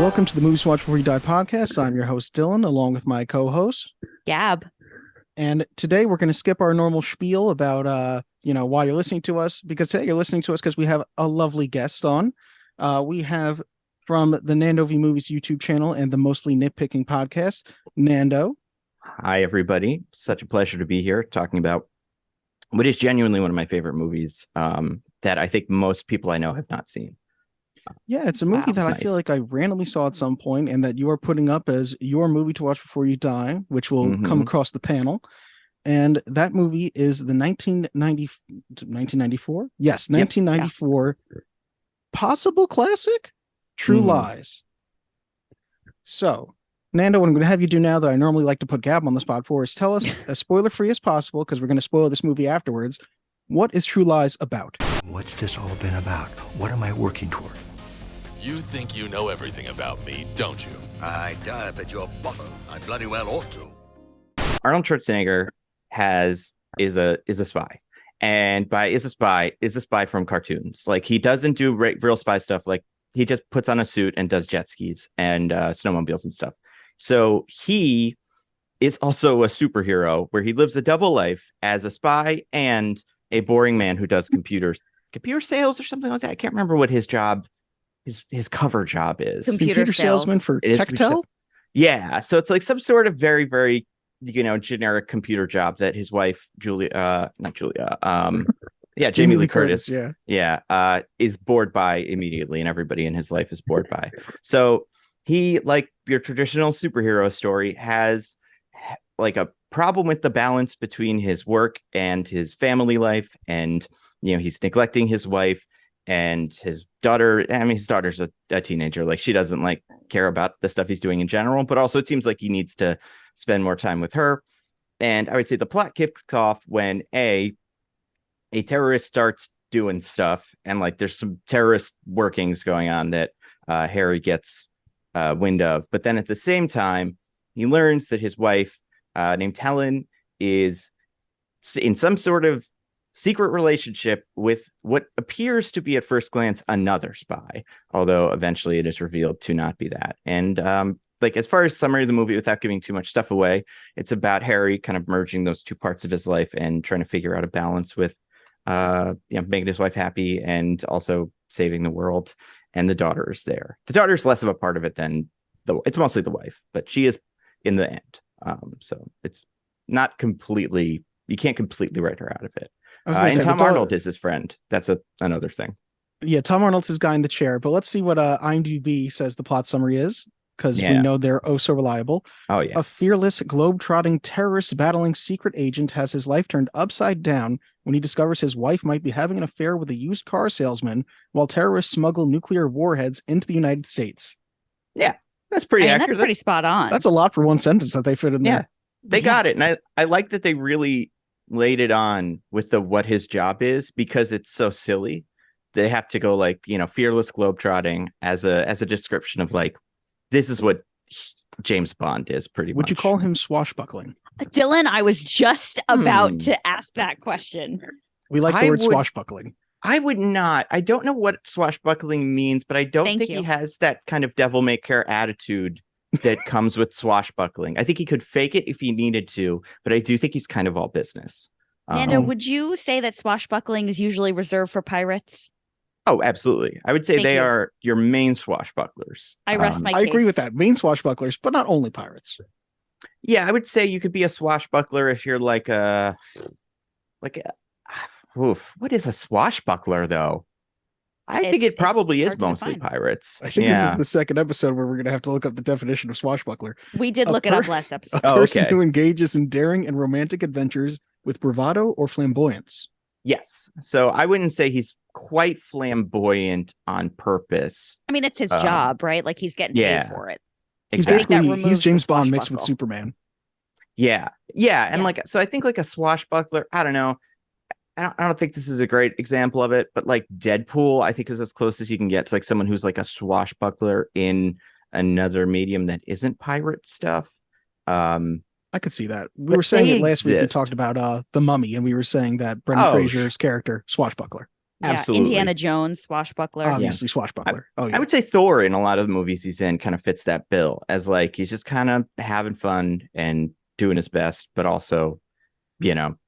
Welcome to the Movies Watch Before You Die podcast. I'm your host, Dylan, along with my co-host, Gab. And today we're going to skip our normal spiel about, why you're listening to us, because today you're listening to us because we have a lovely guest on. We have from the Nando v Movies YouTube channel and the Mostly Nitpicking podcast, Nando. Hi, everybody. Such a pleasure to be here talking about what is genuinely one of my favorite movies that I think most people I know have not seen. Yeah, it's a movie that I feel like I randomly saw at some point and that you are putting up as your movie to watch before you die, which will come across the panel. And that movie is the 1994? Yes, 1994 possible classic, True Lies. So, Nando, what I'm going to have you do now that I normally like to put Gab on the spot for is tell us as spoiler-free as possible, because we're going to spoil this movie afterwards. What is True Lies about? What's this all been about? What am I working toward? You think you know everything about me, don't you? I dive at your bottom. I bloody well ought to. Arnold Schwarzenegger is a spy, and is a spy from cartoons. Like, he doesn't do real spy stuff. Like, he just puts on a suit and does jet skis and snowmobiles and stuff. So he is also a superhero where he lives a double life as a spy and a boring man who does computer sales or something like that. I can't remember what his job, his cover job is. Computer salesman for Techtel? Yeah. So it's like some sort of very, very, generic computer job that his wife, Jamie Lee Curtis. Is bored by immediately, and everybody in his life is bored by. So he, like your traditional superhero story, has like a problem with the balance between his work and his family life, and he's neglecting his wife and his daughter. I mean, his daughter's a teenager. Like, she doesn't care about the stuff he's doing in general, but also it seems like he needs to spend more time with her. And I would say the plot kicks off when a terrorist starts doing stuff, and there's some terrorist workings going on that Harry gets wind of. But then at the same time, he learns that his wife, named Helen, is in some sort of secret relationship with what appears to be at first glance another spy, although eventually it is revealed to not be that. And as far as summary of the movie, without giving too much stuff away, it's about Harry kind of merging those two parts of his life and trying to figure out a balance with making his wife happy and also saving the world. And the daughter is there. The daughter is less of a part of it than it's mostly the wife, but she is in the end. So it's not completely, you can't completely write her out of it. And Tom Arnold is his friend. That's another thing. Yeah, Tom Arnold's his guy in the chair. But let's see what IMDb says the plot summary is, because we know they're oh so reliable. Oh, yeah. A fearless, globe-trotting, terrorist-battling secret agent has his life turned upside down when he discovers his wife might be having an affair with a used car salesman while terrorists smuggle nuclear warheads into the United States. Yeah, that's pretty accurate. That's pretty spot on. That's a lot for one sentence that they fit in there. Yeah, they got it. And I like that they really laid it on with what his job is, because it's so silly. They have to go fearless globetrotting as a description of this is what James Bond is, pretty much. Would you call him swashbuckling? Dylan, I was just about to ask that question. We like the word swashbuckling. I would not. I don't know what swashbuckling means, but I don't think he has that kind of devil-may-care attitude that comes with swashbuckling. I think he could fake it if he needed to, but I do think he's kind of all business. Nando, would you say that swashbuckling is usually reserved for pirates? Oh, absolutely. I would say they are your main swashbucklers. I rest my case. I agree with that. Main swashbucklers, but not only pirates. Yeah, I would say you could be a swashbuckler if you're what is a swashbuckler, though? I think it probably is mostly pirates. I think this is the second episode where we're going to have to look up the definition of swashbuckler. We did look it up last episode. A person who engages in daring and romantic adventures with bravado or flamboyance. Yes. So I wouldn't say he's quite flamboyant on purpose. I mean, it's his job, right? He's getting paid for it. Exactly. He's James Bond mixed with Superman. Yeah. And so I think a swashbuckler, I don't know. I don't think this is a great example of it, but Deadpool, I think, is as close as you can get to someone who's a swashbuckler in another medium that isn't pirate stuff. I could see that. We were saying it last week. We talked about The Mummy, and we were saying that Brendan Fraser's character, swashbuckler. Yeah, Absolutely. Indiana Jones, swashbuckler. Obviously, swashbuckler. I would say Thor in a lot of the movies he's in kind of fits that bill as like he's just kind of having fun and doing his best, but also, he doesn't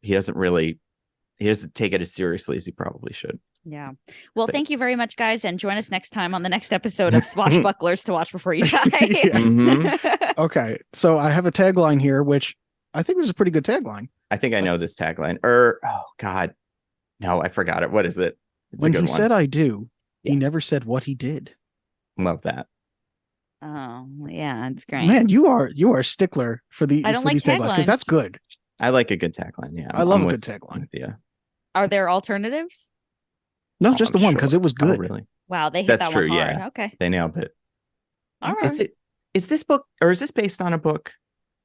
take it as seriously as he probably should. Yeah. Well, thank you very much, guys, and join us next time on the next episode of Swashbucklers to watch before you die. Okay, so I have a tagline here, which I think this is a pretty good tagline. I think I know this tagline. Oh God, no, I forgot it. What is it? It's when a good he one. said "I do," he Yes. never said what he did. Love that. Oh, yeah, it's great. Man, you are a stickler for these taglines because that's good. I like a good tagline. Yeah, I love a good tagline. Yeah. Are there alternatives? No, just the one because it was good. Oh, really? Wow, they hit That's that true. one hard. Yeah. Okay. They nailed it. All right. Is this book or is this based on a book?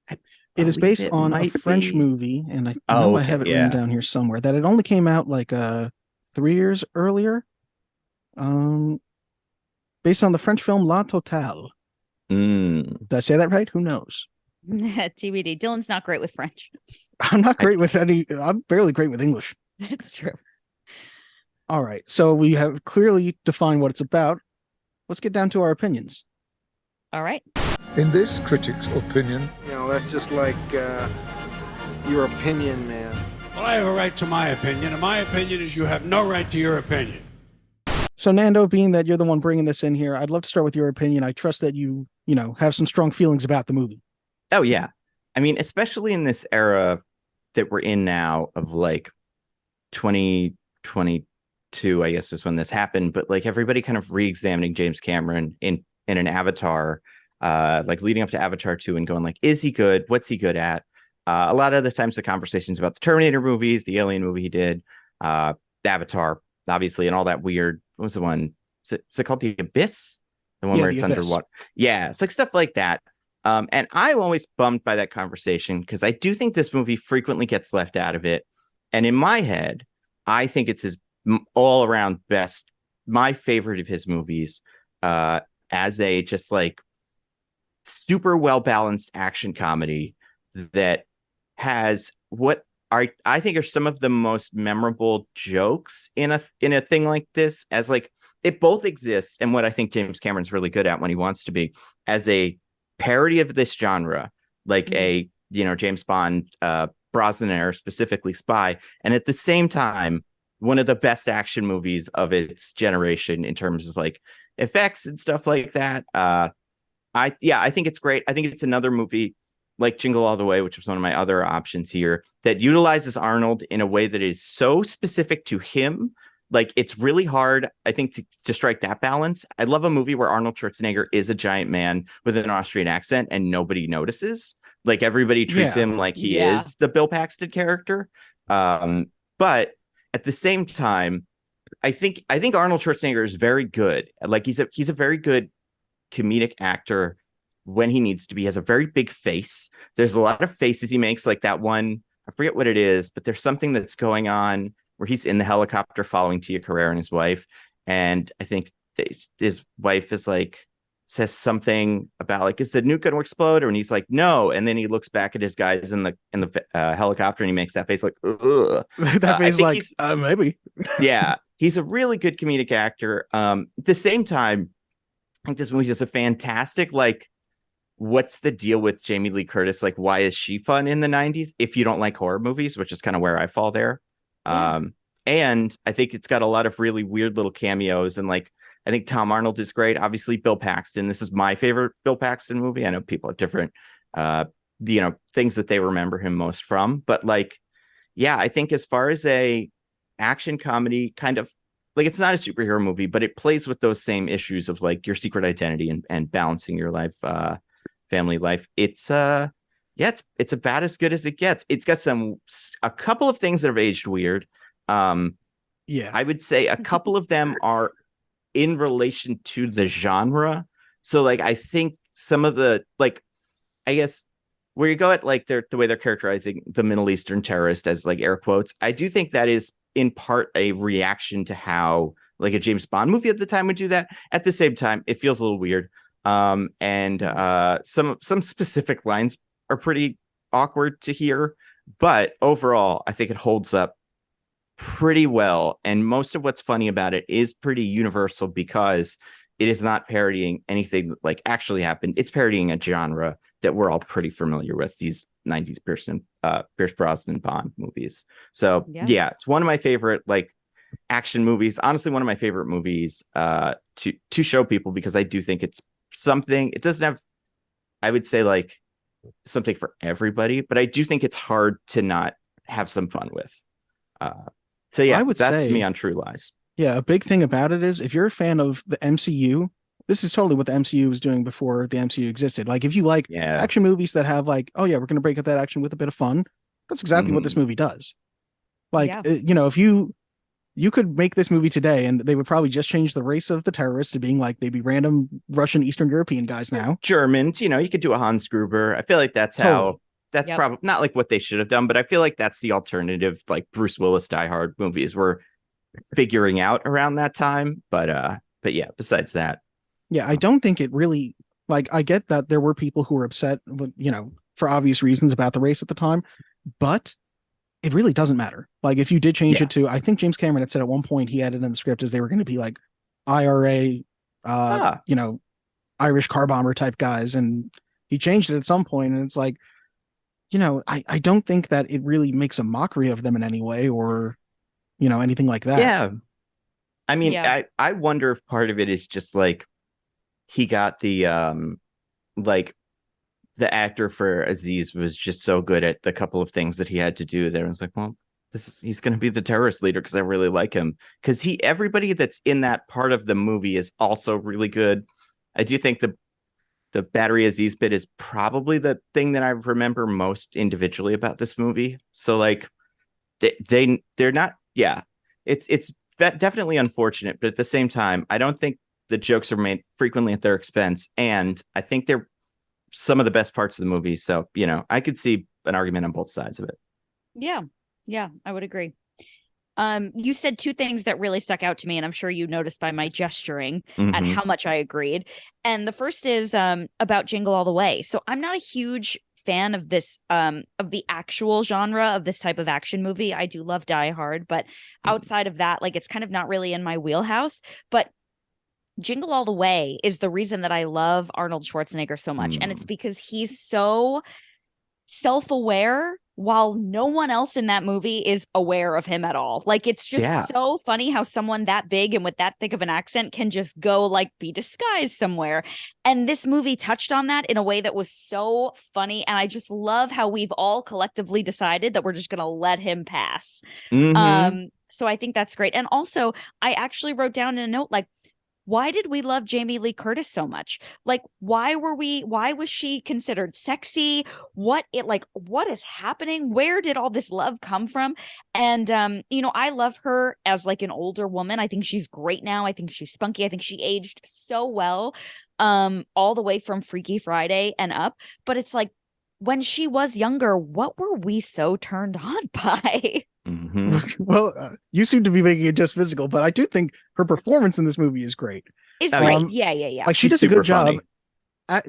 It is based on a French be. movie, and I have it written down here somewhere that it only came out like 3 years earlier. Based on the French film La Totale. Did I say that right? Who knows? TBD. Dylan's not great with French. I'm not great with I'm barely great with English. It's true. All right. So we have clearly defined what it's about. Let's get down to our opinions. All right. In this critic's opinion, that's just like your opinion, man. Well, I have a right to my opinion, and my opinion is you have no right to your opinion. So, Nando, being that you're the one bringing this in here, I'd love to start with your opinion. I trust that you have some strong feelings about the movie. Oh, yeah. I mean, especially in this era that we're in now of like 2022, I guess is when this happened. But like everybody kind of re-examining James Cameron in an Avatar, like leading up to Avatar 2 and going like, is he good? What's he good at? A lot of the times the conversations about the Terminator movies, the Alien movie he did, Avatar, obviously, and all that weird. What was the one? Is it called The Abyss? The one where it's underwater. Yeah, it's like stuff like that. And I'm always bummed by that conversation because I do think this movie frequently gets left out of it. And in my head, I think it's his all-around best, my favorite of his movies, as a just like super well-balanced action comedy that has what I think are some of the most memorable jokes in a thing like this, as like it both exists and what I think James Cameron's really good at when he wants to be as a parody of this genre, like a James Bond, Brosnan era, specifically spy, and at the same time one of the best action movies of its generation in terms of like effects and stuff like that. I think it's great. I think it's another movie like Jingle All the Way, which was one of my other options here, that utilizes Arnold in a way that is so specific to him. Like it's really hard, I think, to strike that balance. I love a movie where Arnold Schwarzenegger is a giant man with an Austrian accent and nobody notices. Like everybody treats him like he is the Bill Paxton character. But at the same time, I think Arnold Schwarzenegger is very good. Like he's a very good comedic actor when he needs to be. He has a very big face. There's a lot of faces he makes, like that one, I forget what it is, but there's something that's going on where he's in the helicopter following Tia Carrere and his wife. And I think his wife is like, says something about like, is the nuke going to explode? And he's like, no. And then he looks back at his guys in the helicopter and he makes that face like, ugh. That face like, maybe. Yeah. He's a really good comedic actor. At the same time, I think this movie is a fantastic, like, what's the deal with Jamie Lee Curtis? Like, why is she fun in the 90s if you don't like horror movies, which is kind of where I fall there. And I think it's got a lot of really weird little cameos. And like, I think Tom Arnold is great. Obviously, Bill Paxton. This is my favorite Bill Paxton movie. I know people have different, things that they remember him most from. But like, yeah, I think as far as a action comedy, kind of like, it's not a superhero movie, but it plays with those same issues of like your secret identity and balancing your life, family life. It's it's about as good as it gets. It's got a couple of things that have aged weird. I would say a couple of them are in relation to the genre. So like, I think some of the, like, I guess where you go at like the way they're characterizing the Middle Eastern terrorist as like air quotes, I do think that is in part a reaction to how like a James Bond movie at the time would do that. At the same time, it feels a little weird. And some specific lines are pretty awkward to hear, but overall, I think it holds up pretty well. And most of what's funny about it is pretty universal because it is not parodying anything that like actually happened. It's parodying a genre that we're all pretty familiar with, these 90s Pierce Brosnan Bond movies. So yeah, it's one of my favorite like action movies. Honestly, one of my favorite movies to show people, because I do think it's something. It doesn't have, I would say, like something for everybody, but I do think it's hard to not have some fun with. So yeah, that's say, me on True Lies. Yeah, a big thing about it is if you're a fan of the MCU, this is totally what the MCU was doing before the MCU existed. Like if you like action movies that have like, oh yeah, we're going to break up that action with a bit of fun. That's exactly what this movie does. Like, you know, if you could make this movie today and they would probably just change the race of the terrorists to being like, they'd be random Russian, Eastern European guys now. Germans, you know, you could do a Hans Gruber. I feel like that's how, that's probably not like what they should have done, but I feel like that's the alternative, like Bruce Willis Die Hard movies were figuring out around that time. But yeah, besides that. Yeah, I don't think it really, like, I get that there were people who were upset, you know, for obvious reasons about the race at the time, but it really doesn't matter. Like if you did change it to, I think James Cameron had said at one point he added in the script as they were going to be like IRA, you know, Irish car bomber type guys. And he changed it at some point, and it's like, you know, I don't think that it really makes a mockery of them in any way or, you know, anything like that. Yeah. I mean, I wonder if part of it is just like he got the like the actor for Aziz was just so good at the couple of things that he had to do there. I was like, well, he's going to be the terrorist leader because I really like him. Because everybody that's in that part of the movie is also really good. I do think the Battery Aziz bit is probably the thing that I remember most individually about this movie. So like they're not, it's definitely unfortunate, but at the same time, I don't think the jokes are made frequently at their expense. And I think they're some of the best parts of the movie. So, you know, I could see an argument on both sides of it. Yeah. Yeah, I would agree. You said two things that really stuck out to me, and I'm sure you noticed by my gesturing at how much I agreed. And the first is about Jingle All the Way. So I'm not a huge fan of this of the actual genre of this type of action movie. I do love Die Hard, but outside of that, like it's kind of not really in my wheelhouse. But Jingle All the Way is the reason that I love Arnold Schwarzenegger so much. And it's because he's so self-aware while no one else in that movie is aware of him at all. Like, it's just so funny how someone that big and with that thick of an accent can just go like be disguised somewhere. And this movie touched on that in a way that was so funny. And I just love how we've all collectively decided that we're just going to let him pass. So I think that's great. And also, I actually wrote down in a note, like, why did we love Jamie Lee Curtis so much? Like, why was she considered sexy? What is happening? Where did all this love come from? And, you know, I love her as like an older woman. I think she's great now. I think she's spunky. I think she aged so well, all the way from Freaky Friday and up. But it's like, when she was younger, what were we so turned on by? Well, you seem to be making it just physical, but I do think her performance in this movie is great. It's great. Yeah. Like she does a good job.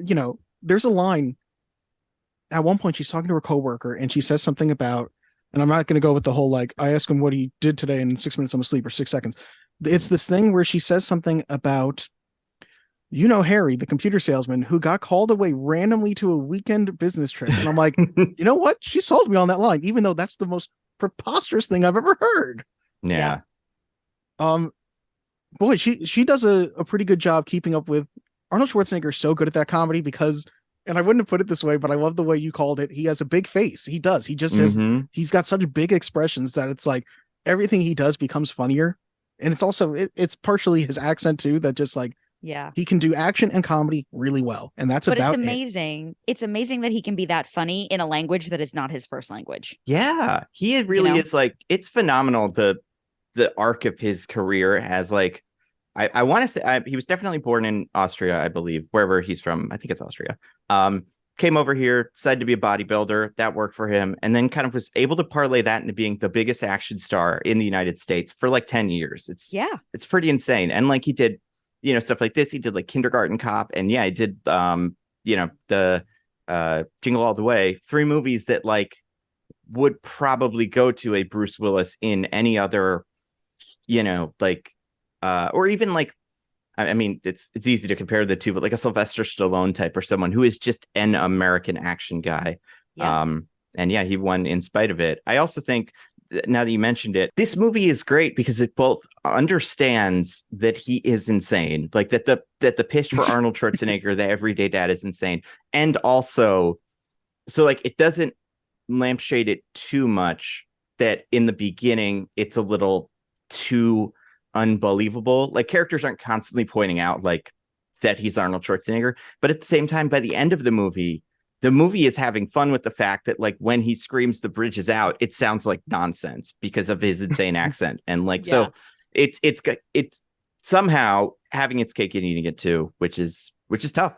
You know, there's a line at one point she's talking to her coworker and she says something about, and I'm not going to go with the whole, like, I asked him what he did today and in 6 minutes I'm asleep, or 6 seconds. It's this thing where she says something about, you know, Harry, the computer salesman who got called away randomly to a weekend business trip. And I'm like, you know what? She sold me on that line, even though that's the most preposterous thing I've ever heard. Yeah. Boy, she does a pretty good job keeping up with Arnold Schwarzenegger. Is so good at that comedy because, and I wouldn't have put it this way, but I love the way you called it. He has a big face. He does. He just has, he's got such big expressions that it's like everything he does becomes funnier. And it's also, it's partially his accent too, that just like, he can do action and comedy really well. And that's about it. But it's amazing. It's amazing that he can be that funny in a language that is not his first language. Yeah, he really is. Like, it's phenomenal. The arc of his career has, like, I want to say he was definitely born in Austria, I believe, wherever he's from. I think it's Austria. Came over here, decided to be a bodybuilder. That worked for him. And then kind of was able to parlay that into being the biggest action star in the United States for like 10 years. It's pretty insane. And like, he did, you know, stuff like this. He did like Kindergarten Cop, and he did you know, the Jingle All the Way, 3 movies that like would probably go to a Bruce Willis in any other, like, or even like, I mean, it's easy to compare the two, but like a Sylvester Stallone type or someone who is just an American action guy. Yeah. And yeah, he won in spite of it. I also think, now that you mentioned it, this movie is great because it both understands that he is insane, like that the pitch for Arnold Schwarzenegger, the everyday dad, is insane, and also, so like it doesn't lampshade it too much that in the beginning it's a little too unbelievable. Like characters aren't constantly pointing out like that he's Arnold Schwarzenegger, but at the same time, by the end of the movie is having fun with the fact that like when he screams the bridge is out, it sounds like nonsense because of his insane accent. And like, so it's somehow having its cake and eating it too, which is tough.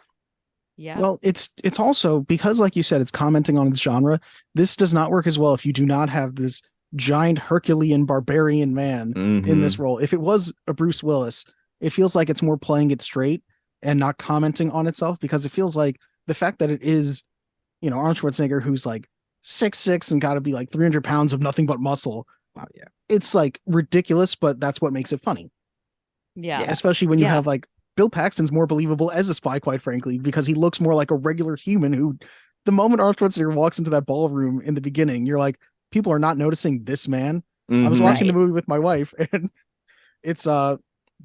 Yeah. Well, it's also because, like you said, it's commenting on its genre. This does not work as well if you do not have this giant Herculean barbarian man in this role. If it was a Bruce Willis, it feels like it's more playing it straight and not commenting on itself, because it feels like the fact that it is, Arnold Schwarzenegger, who's like 6'6" and got to be like 300 pounds of nothing but muscle. Oh, yeah. It's like ridiculous, but that's what makes it funny. Yeah. Especially when you have like Bill Paxton's more believable as a spy, quite frankly, because he looks more like a regular human who, the moment Arnold Schwarzenegger walks into that ballroom in the beginning, you're like, people are not noticing this man. I was watching the movie with my wife, and it's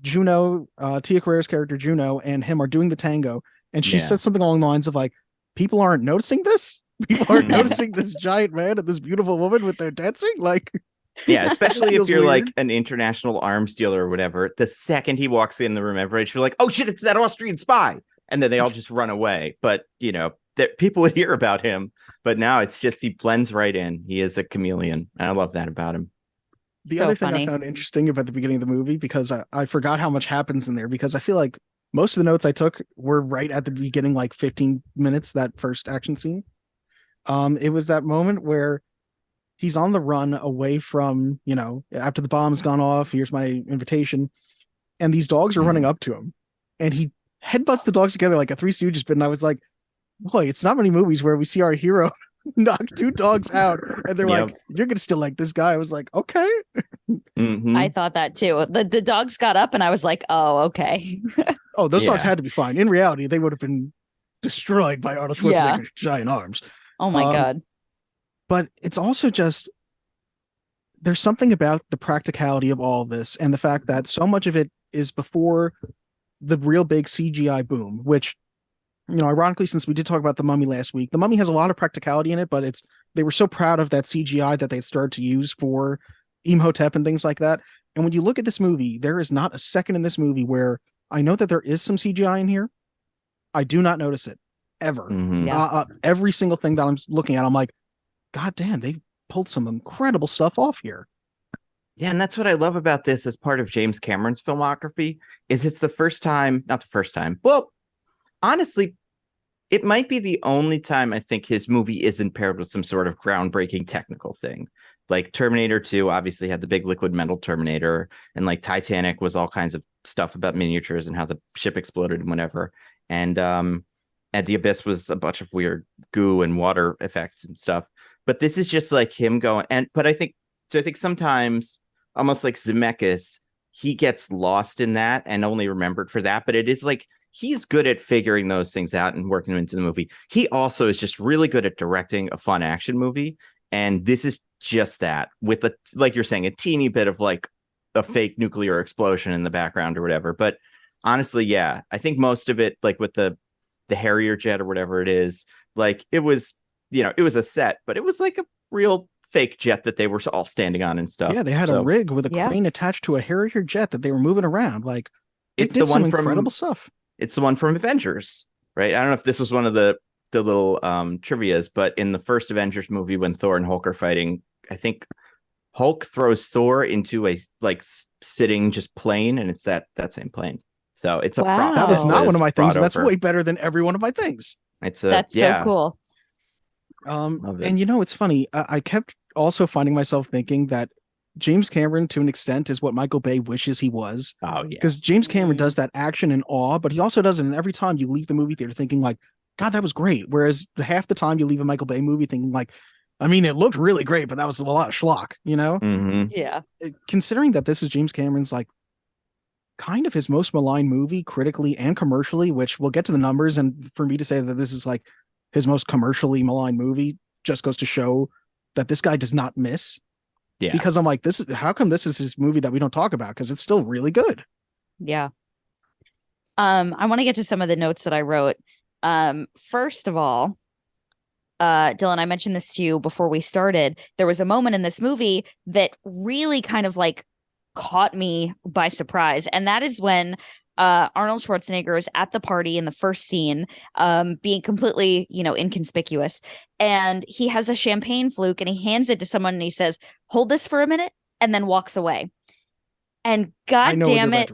Juno, Tia Carrere's character Juno, and him are doing the tango, and she said something along the lines of like, people aren't noticing this. People aren't noticing this giant man and this beautiful woman with their dancing. Like, yeah, especially if you're weird. like an international arms dealer or whatever. The second he walks in the room, everybody, you're like, oh shit, it's that Austrian spy, and then they all just run away. But that people would hear about him. But now it's just he blends right in. He is a chameleon, and I love that about him. The other thing I found interesting about the beginning of the movie, because I forgot how much happens in there, because I feel like most of the notes I took were right at the beginning, like 15 minutes, that first action scene. It was that moment where he's on the run away from, after the bomb's gone off, here's my invitation. And these dogs are running up to him. And he headbutts the dogs together like a Three Stooges bit. And I was like, boy, it's not many movies where we see our hero knock two dogs out. And they're like, you're going to still like this guy. I was like, okay. I thought that too. The dogs got up and I was like, oh, okay. Oh, those dogs had to be fine. In reality, they would have been destroyed by Arnold Schwarzenegger's giant arms. Oh my God. But it's also just, there's something about the practicality of all of this and the fact that so much of it is before the real big CGI boom, which, ironically, since we did talk about The Mummy last week, The Mummy has a lot of practicality in it, but they were so proud of that CGI that they started to use for Imhotep and things like that. And when you look at this movie, there is not a second in this movie where I know that there is some CGI in here. I do not notice it ever. Every single thing that I'm looking at, I'm like, God damn, they pulled some incredible stuff off here. Yeah, and that's what I love about this as part of James Cameron's filmography, is it's the first time, not the first time, well, honestly, it might be the only time I think his movie isn't paired with some sort of groundbreaking technical thing. Like Terminator 2 obviously had the big liquid metal Terminator, and like Titanic was all kinds of stuff about miniatures and how the ship exploded and whatever. And The Abyss was a bunch of weird goo and water effects and stuff. But this is just like him going, but I think sometimes, almost like Zemeckis, he gets lost in that and only remembered for that. But it is like, he's good at figuring those things out and working them into the movie. He also is just really good at directing a fun action movie. And this is just that, with like you're saying, a teeny bit of like a fake nuclear explosion in the background or whatever. But honestly, yeah, I think most of it, like with the Harrier jet or whatever it is, like it was a set, but it was like a real fake jet that they were all standing on and stuff. Yeah, they had a rig with a crane attached to a Harrier jet that they were moving around. Like, it's the one from incredible stuff. It's the one from Avengers, right? I don't know if this was one of the little trivias, but in the first Avengers movie, when Thor and Hulk are fighting, I think Hulk throws Thor into a like sitting just plane, and it's that same plane. So it's a prop. That was not one of my things. And that's way better than every one of my things. That's so cool. And it's funny. I kept also finding myself thinking that James Cameron, to an extent, is what Michael Bay wishes he was. Oh, yeah. Because James Cameron does that action and awe, but he also does it. And every time you leave the movie theater thinking like, God, that was great. Whereas half the time you leave a Michael Bay movie thinking like, I mean, it looked really great, but that was a lot of schlock, you know? Yeah. Considering that this is James Cameron's like kind of his most maligned movie critically and commercially, which we'll get to the numbers, and for me to say that this is like his most commercially maligned movie just goes to show that this guy does not miss. Yeah. Because I'm like, how come this is his movie that we don't talk about? Because it's still really good. Yeah. I want to get to some of the notes that I wrote. First of all, Dylan, I mentioned this to you before we started. There was a moment in this movie that really kind of like caught me by surprise. And that is when Arnold Schwarzenegger is at the party in the first scene, being completely, inconspicuous. And he has a champagne fluke and he hands it to someone and he says, "Hold this for a minute," and then walks away. And God damn it,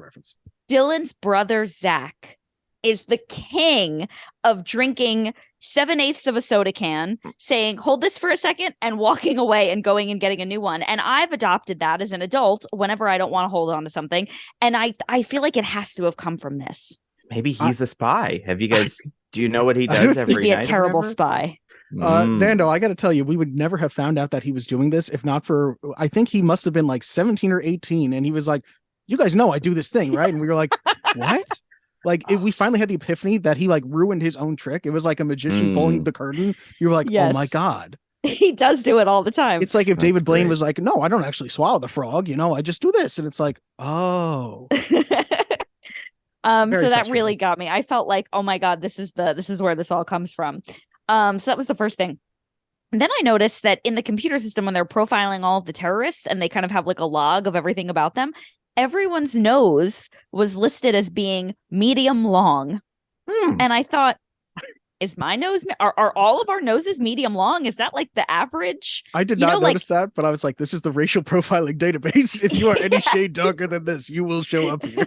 Dylan's brother, Zach, is the king of drinking 7/8 of a soda can, saying, "Hold this for a second," and walking away and going and getting a new one. And I've adopted that as an adult whenever I don't want to hold on to something. And I feel like it has to have come from this. Maybe he's a spy. Have you guys, do you know what he does every night? He'd be a terrible spy. Nando, I got to tell you, we would never have found out that he was doing this if not for, I think he must have been like 17 or 18. And he was like, "You guys know I do this thing, right?" And we were like, "What?" Like we finally had the epiphany that he like ruined his own trick. It was like a magician pulling the curtain. You were like, Yes. "Oh my God." He does do it all the time. It's like if David Blaine was like, "No, I don't actually swallow the frog. I just do this." And it's like, oh. So that frustrating. really got me. I felt like, oh my God, this is where this all comes from. So that was the first thing. And then I noticed that in the computer system, when they're profiling all of the terrorists and they kind of have like a log of everything about them, everyone's nose was listed as being medium long. And I thought, is my nose, are all of our noses medium long? Is that like the average? I did not notice that, but I was like, this is the racial profiling database. If you are any shade darker than this, you will show up here.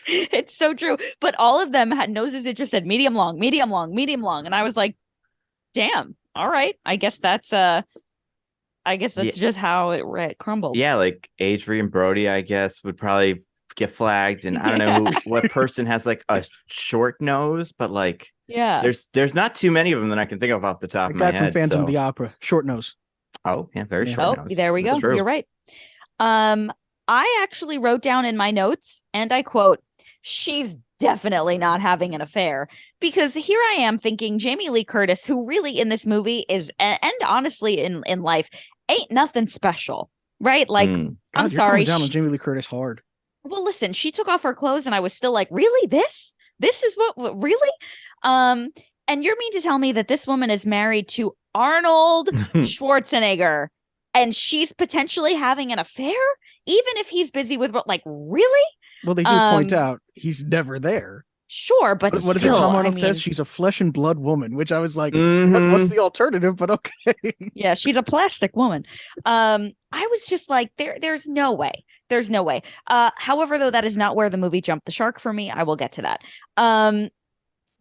It's so true. But all of them had noses that just said medium long, medium long, medium long. And I was like, damn, all right. I guess that's just how it crumbled. Yeah, like Adrian Brody, I guess, would probably get flagged. And I don't know what person has like a short nose, but like, there's not too many of them that I can think of off the top of my head. That guy from Phantom of the Opera, short nose. Oh, yeah, very short nose. There we go. You're right. I actually wrote down in my notes, and I quote, "She's definitely not having an affair," because here I am thinking Jamie Lee Curtis, who really in this movie is, and honestly in life, ain't nothing special, right? Like, God, I'm sorry. You're coming down on Jamie Lee Curtis hard. Well, listen, she took off her clothes and I was still like, really? This is what really? And you're mean to tell me that this woman is married to Arnold Schwarzenegger and she's potentially having an affair, even if he's busy with what, like, really? Well, they do point out he's never there. Sure, but what still, is it Tom Arnold says? She's a flesh and blood woman, which I was like, what's the alternative? But okay. Yeah, she's a plastic woman. I was just like, there's no way. There's no way. However, though, that is not where the movie jumped the shark for me. I will get to that.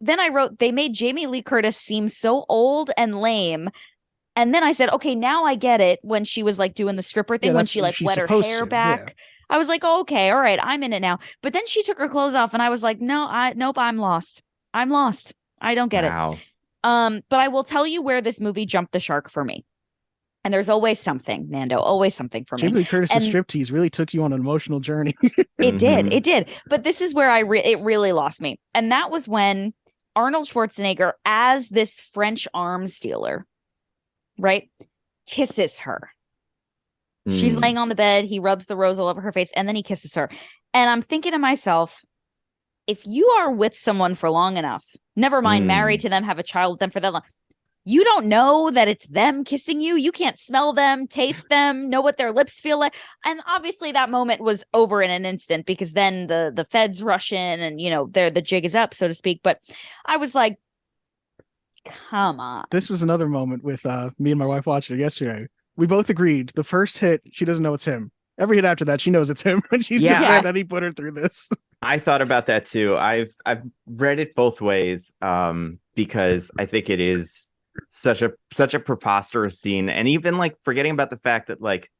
Then I wrote, they made Jamie Lee Curtis seem so old and lame. And then I said, okay, now I get it when she was like doing the stripper thing, when she like wet her hair back. Yeah. I was like, oh, okay, all right, I'm in it now. But then she took her clothes off and I was like, nope, I'm lost. I'm lost. I don't get it. But I will tell you where this movie jumped the shark for me. And there's always something, Nando, always something for me. Jamie Lee Curtis's striptease really took you on an emotional journey. It did. But this is where it really lost me. And that was when Arnold Schwarzenegger, as this French arms dealer, right, kisses her. She's laying on the bed. He rubs the rose all over her face and then he kisses her. And I'm thinking to myself, if you are with someone for long enough, never mind married to them, have a child with them for that long, you don't know that it's them kissing you. You can't smell them, taste them, know what their lips feel like. And obviously that moment was over in an instant because then the feds rush in and, the jig is up, so to speak. But I was like, come on. This was another moment with me and my wife watching it yesterday. We both agreed the first hit, she doesn't know it's him. Every hit after that, she knows it's him. And she's just mad that he put her through this. I thought about that too. I've read it both ways because I think it is such a preposterous scene. And even like forgetting about the fact that like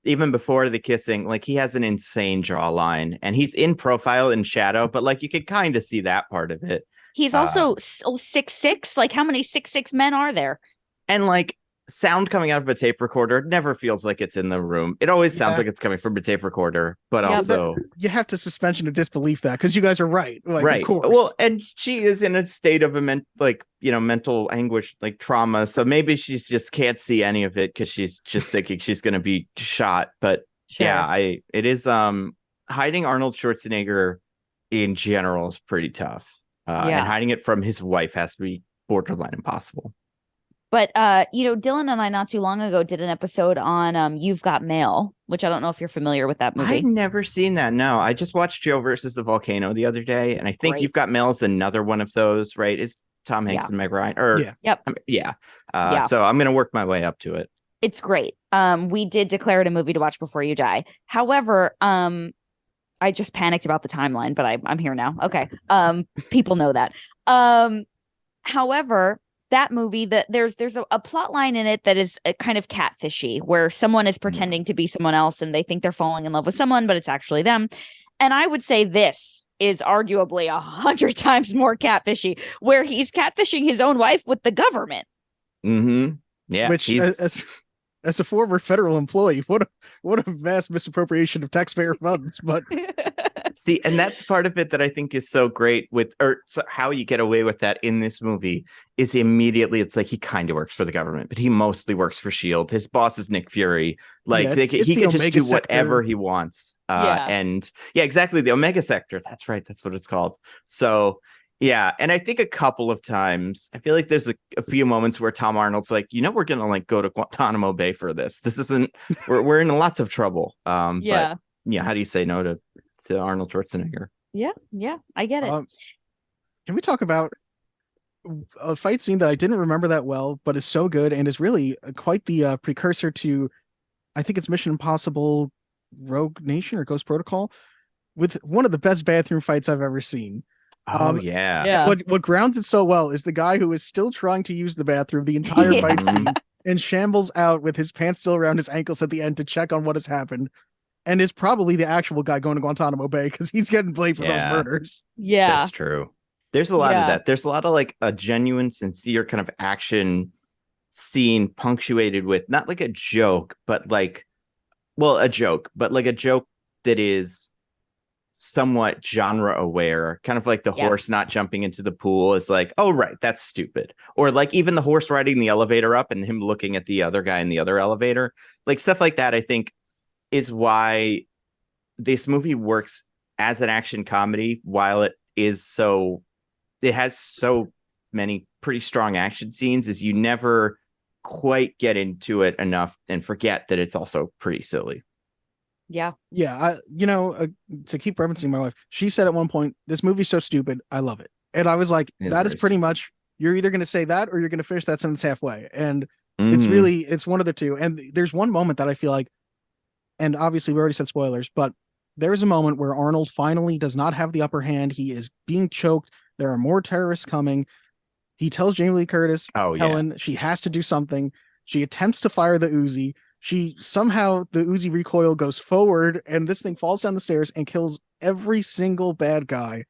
even before the kissing, like he has an insane jawline and he's in profile in shadow, but like you could kind of see that part of it. He's also 6'6". Like how many 6'6" men are there? And like sound coming out of a tape recorder never feels like it's in the room. It always sounds like it's coming from a tape recorder, but also you have to suspension of disbelief that, because you guys are right. Like, right. Of course. Well, and she is in a state of mental anguish, like trauma. So maybe she just can't see any of it because she's just thinking she's going to be shot. But it is hiding Arnold Schwarzenegger in general is pretty tough. And hiding it from his wife has to be borderline impossible. But, Dylan and I not too long ago did an episode on You've Got Mail, which I don't know if you're familiar with that movie. I've never seen that. No, I just watched Joe versus the Volcano the other day. And I think You've Got Mail is another one of those, right? Is Tom Hanks and Meg Ryan? So I'm going to work my way up to it. It's great. We did declare it a movie to watch before you die. However, I just panicked about the timeline, but I'm here now. Okay. People know that. However, that movie, there's a plot line in it that is a kind of catfishy, where someone is pretending to be someone else and they think they're falling in love with someone, but it's actually them. And I would say this is arguably 100 times more catfishy, where he's catfishing his own wife with the government. Mm-hmm. Yeah. Which, as a former federal employee, what a vast misappropriation of taxpayer funds. But see, and that's part of it that I think is so great how you get away with that in this movie is immediately it's like he kind of works for the government, but he mostly works for SHIELD. His boss is Nick Fury. Like he can just do whatever he wants. And exactly. The Omega Sector. That's right. That's what it's called. So yeah, and I think a couple of times I feel like there's a few moments where Tom Arnold's like, we're gonna go to Guantanamo Bay for this. This isn't. We're in lots of trouble. But how do you say no to Arnold Schwarzenegger? Yeah, I get it. Can we talk about a fight scene that I didn't remember that well, but is so good and is really quite the precursor to, I think it's Mission Impossible Rogue Nation or Ghost Protocol, with one of the best bathroom fights I've ever seen. What grounds it so well is the guy who is still trying to use the bathroom the entire fight scene and shambles out with his pants still around his ankles at the end to check on what has happened, and is probably the actual guy going to Guantanamo Bay because he's getting blamed for those murders. Yeah, that's true. There's a lot of that. There's a lot of like a genuine, sincere kind of action scene punctuated with not like a joke, but like, a joke that is somewhat genre aware, kind of like the horse not jumping into the pool is like, oh right, that's stupid, or like even the horse riding the elevator up and him looking at the other guy in the other elevator, like stuff like that. I think is why this movie works as an action comedy, while it has so many pretty strong action scenes, is you never quite get into it enough and forget that it's also pretty silly. Yeah. To keep referencing my wife, she said at one point, this movie's so stupid, I love it. And I was like, that is pretty much, you're either going to say that or you're going to finish that sentence halfway. And it's one of the two. And there's one moment that I feel like, and obviously we already said spoilers, but there's a moment where Arnold finally does not have the upper hand. He is being choked. There are more terrorists coming. He tells Jamie Lee Curtis, Helen, she has to do something. She attempts to fire the Uzi. The Uzi recoil goes forward and this thing falls down the stairs and kills every single bad guy.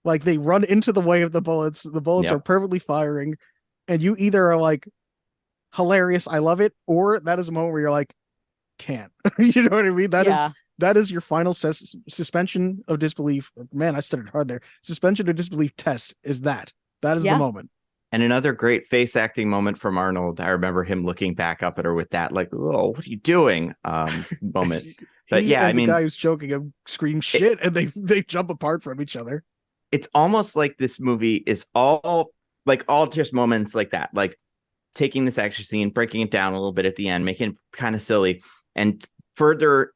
Like, they run into the way of the bullets. The bullets are perfectly firing. And you either are like, hilarious, I love it, or that is a moment where you're like, can't. You know what I mean? That is your final suspension of disbelief. Man, I stuttered hard there. Suspension of disbelief test is that. That is the moment. And another great face acting moment from Arnold. I remember him looking back up at her with that, like, "Oh, what are you doing?" Moment. But the guy who's choking him screams shit, and they jump apart from each other. It's almost like this movie is all just moments like that, like taking this action scene, breaking it down a little bit at the end, making it kind of silly, and further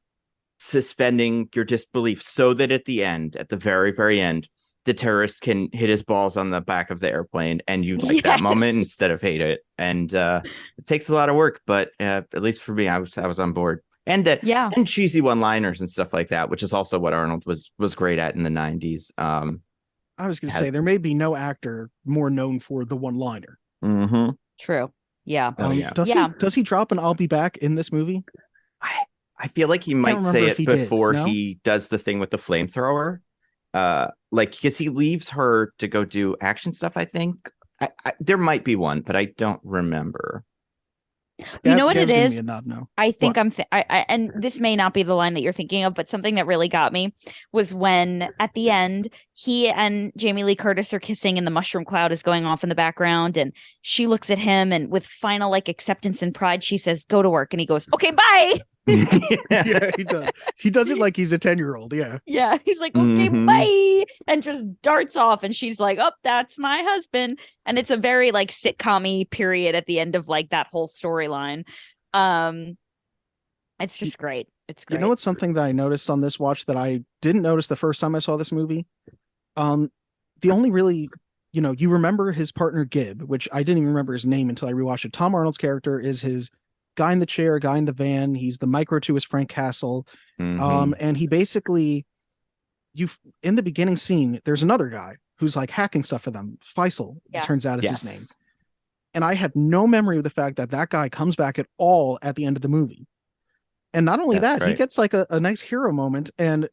suspending your disbelief so that at the end, at the very, very end, the terrorist can hit his balls on the back of the airplane and you like that moment instead of hate it. And it takes a lot of work, but at least for me, I was on board. And and cheesy one-liners and stuff like that, which is also what Arnold was great at in the 90s. I was going to say, there may be no actor more known for the one-liner. Mm-hmm. True. Yeah. Does he drop an "I'll be back" in this movie? I feel like he might say it before he does the thing with the flamethrower. Because he leaves her to go do action stuff, I think. There might be one, but I don't remember. You know what it is? No. I think and this may not be the line that you're thinking of, but something that really got me was when at the end he and Jamie Lee Curtis are kissing and the mushroom cloud is going off in the background, and she looks at him and with final like acceptance and pride, she says, "Go to work," and he goes, "Okay, bye." Yeah, he does. He does it like he's a 10-year-old. Yeah. Yeah. He's like, "Okay, bye," and just darts off, and she's like, "Oh, that's my husband." And it's a very like sitcom-y period at the end of like that whole storyline. It's just great. It's great. You know what's something that I noticed on this watch that I didn't notice the first time I saw this movie? The only really, you remember his partner Gib, which I didn't even remember his name until I rewatched it. Tom Arnold's character is his guy in the chair, guy in the van. He's the micro to his Frank Castle. And he basically, in the beginning scene, there's another guy who's like hacking stuff for them. Faisal, it turns out is his name. And I had no memory of the fact that that guy comes back at all at the end of the movie. And not only he gets like a nice hero moment, and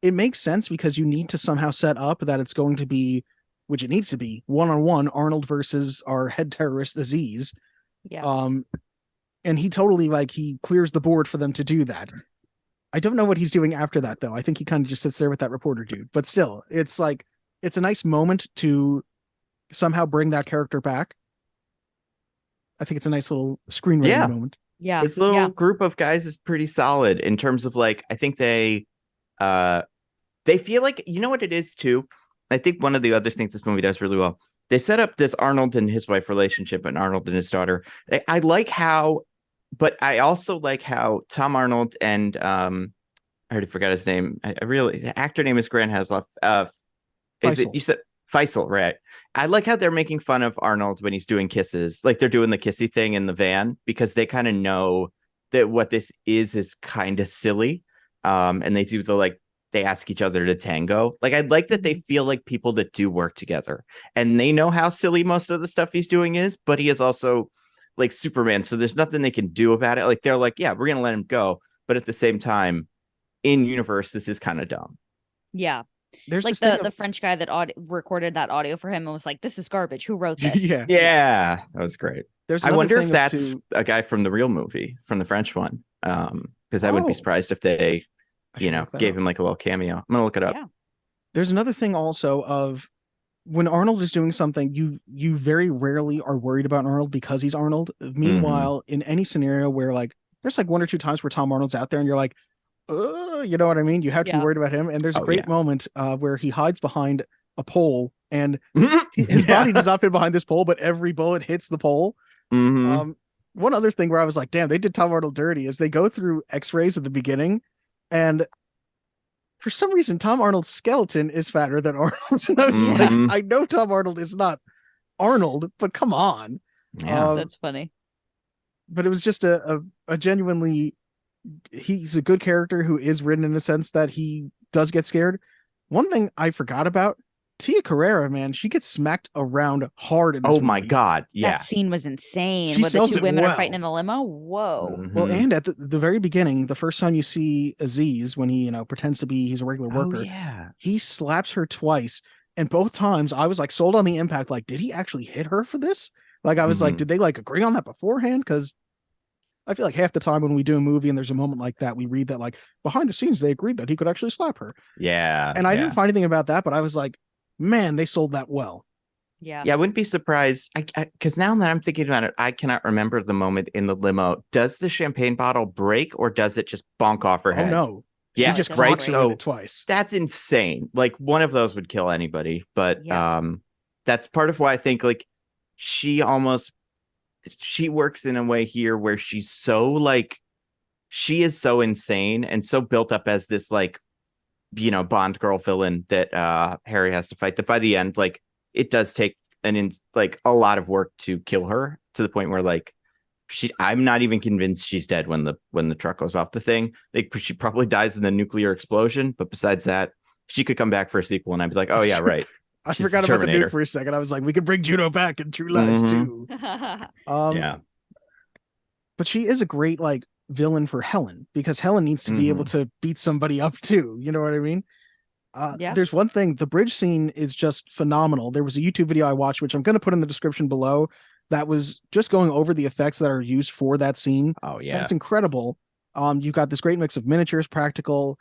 it makes sense because you need to somehow set up that it's going to be, which it needs to be, one-on-one Arnold versus our head terrorist Aziz. Yeah. And he totally he clears the board for them to do that. I don't know what he's doing after that though. I think he kind of just sits there with that reporter dude, but still it's a nice moment to somehow bring that character back. I think it's a nice little screenwriting moment. Yeah. This little group of guys is pretty solid in terms of I think they feel like, you know what it is too? I think one of the other things this movie does really well, they set up this Arnold and his wife relationship and Arnold and his daughter. I like how, but I also like how Tom Arnold and I already forgot his name. The actor name is Grant Hasloff. You said Faisal, right? I like how they're making fun of Arnold when he's doing kisses, like they're doing the kissy thing in the van, because they kind of know that what this is kind of silly. And they do they ask each other to tango. I like that they feel like people that do work together, and they know how silly most of the stuff he's doing is, but he is also like Superman. So there's nothing they can do about it. They're like, yeah, we're going to let him go. But at the same time, in universe, this is kind of dumb. Yeah. There's the French guy that recorded that audio for him and was like, "This is garbage. Who wrote this?" Yeah, that was great. I wonder if that's a guy from the real movie, from the French one. Because I wouldn't be surprised if they, gave him a little cameo. I'm gonna look it up. Yeah. There's another thing also of when Arnold is doing something, you very rarely are worried about Arnold because he's Arnold. Meanwhile, in any scenario where there's one or two times where Tom Arnold's out there and you're like, you know what I mean? You have to be worried about him. And there's a great moment where he hides behind a pole, and his body does not fit behind this pole, but every bullet hits the pole. One other thing where I was like, damn, they did Tom Arnold dirty is they go through x-rays at the beginning, and for some reason Tom Arnold's skeleton is fatter than Arnold's. And I was I know Tom Arnold is not Arnold, but come on. Yeah, that's funny. But it was just a genuinely, he's a good character who is written in a sense that he does get scared. One thing I forgot about, Tia Carrera, man, she gets smacked around hard in this movie. My God. Yeah. That scene was insane. She Where the sells two it women well. are fighting in the limo. Whoa. Well, and at the very beginning, the first time you see Aziz, when he, pretends to be, he's a regular worker, he slaps her twice. And both times I was sold on the impact. Did he actually hit her for this? I was did they agree on that beforehand? Because I feel like half the time when we do a movie and there's a moment like that, we read that behind the scenes, they agreed that he could actually slap her. Yeah. And I didn't find anything about that, but I was like, man, they sold that well. Yeah. Yeah. I wouldn't be surprised. Because now that I'm thinking about it, I cannot remember the moment in the limo. Does the champagne bottle break or does it just bonk off her head? Oh, no. Yeah. She just right. So it twice. That's insane. One of those would kill anybody. But that's part of why I think she works in a way here where she's so she is so insane and so built up as this Bond girl villain that Harry has to fight, that by the end it does take a lot of work to kill her, to the point where I'm not even convinced she's dead when the truck goes off the thing. She probably dies in the nuclear explosion, but besides that, she could come back for a sequel and I'd be like, oh yeah, right. I forgot about the nuke for a second. I was like, we could bring Juno back in True Lies too. Yeah. But she is a great villain for Helen, because Helen needs to be able to beat somebody up too. You know what I mean? There's one thing. The bridge scene is just phenomenal. There was a YouTube video I watched, which I'm going to put in the description below, that was just going over the effects that are used for that scene. Oh yeah, that's incredible. You've got this great mix of miniatures, practical,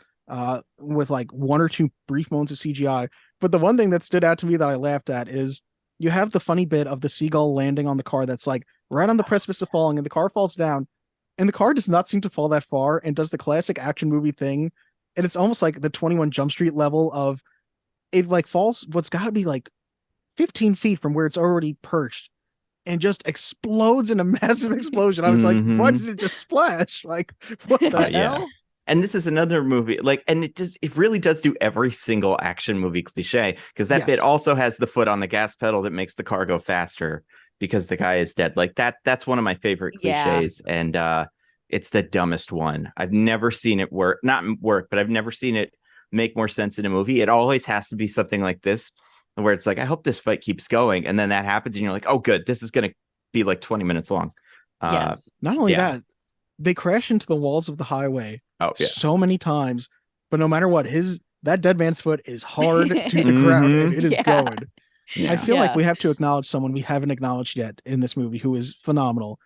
with like one or two brief moments of CGI. But the one thing that stood out to me that I laughed at is you have the funny bit of the seagull landing on the car that's like right on the precipice of falling, and the car falls down, and the car does not seem to fall that far and does the classic action movie thing. And it's almost like the 21 Jump Street level of it like falls what's got to be like 15 feet from where it's already perched and just explodes in a massive explosion. I was like, why did it just splash? Like, what the hell? And this is another movie, like, and it really does do every single action movie cliche, because that bit also has the foot on the gas pedal that makes the car go faster because the guy is dead. Like that's one of my favorite cliches. And it's the dumbest one. I've never seen it work, but I've never seen it make more sense in a movie. It always has to be something like this, where it's like, I hope this fight keeps going. And then that happens and you're like, oh, good. This is going to be like 20 minutes long. Not only that, they crash into the walls of the highway so many times, but no matter what, that dead man's foot is hard to the ground and it is going. I feel like we have to acknowledge someone we haven't acknowledged yet in this movie who is phenomenal.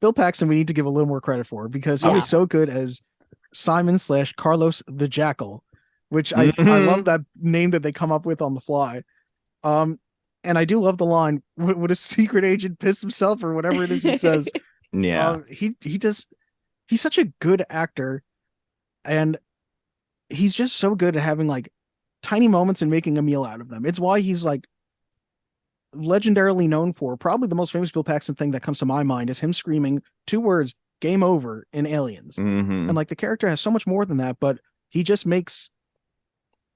Bill Paxton, we need to give a little more credit for, because he is so good as Simon / Carlos the Jackal, which I love that name that they come up with on the fly. And I do love the line, would a secret agent piss himself, or whatever it is he says. He's such a good actor, and he's just so good at having like tiny moments and making a meal out of them. It's why he's like legendarily known for, probably the most famous Bill Paxton thing that comes to my mind is him screaming 2 words, game over, in Aliens. And like the character has so much more than that, but he just makes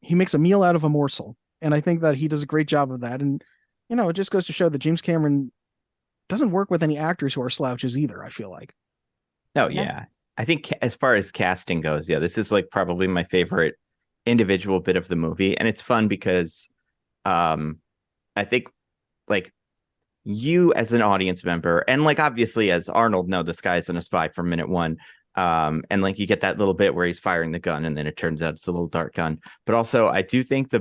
a meal out of a morsel. And I think that he does a great job of that. And, you know, it just goes to show that James Cameron doesn't work with any actors who are slouches either, I feel like. Oh, yeah. I think as far as casting goes, this is like probably my favorite individual bit of the movie. And it's fun because I think like you as an audience member, and like obviously as Arnold, know this guy isn't a spy from minute one. And like you get that little bit where he's firing the gun and then it turns out it's a little dart gun. But also I do think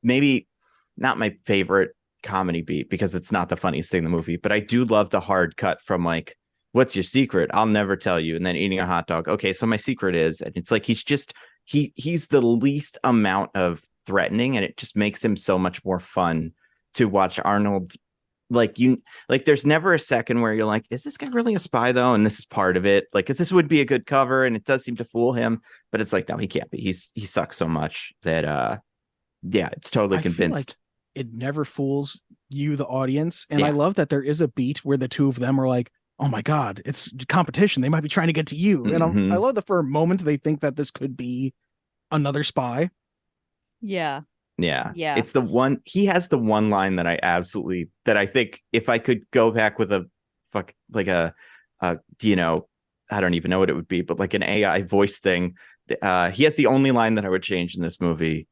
maybe not my favorite comedy beat, because it's not the funniest thing in the movie, but I do love the hard cut from like, what's your secret? I'll never tell you. And then eating a hot dog. Okay, so my secret is, and it's like he's the least amount of threatening, and it just makes him so much more fun to watch. Arnold, there's never a second where you're like, is this guy really a spy though? And this is part of it. Like, because this would be a good cover, and it does seem to fool him, but it's like, no, he can't be. He sucks so much that it's totally convinced. It never fools you, the audience. And I love that there is a beat where the two of them are like, oh my God, it's competition. They might be trying to get to you. And I love that for a moment they think that this could be another spy. Yeah. It's the one, he has the one line that I think if I could go back with I don't even know what it would be, but like an AI voice thing. He has the only line that I would change in this movie,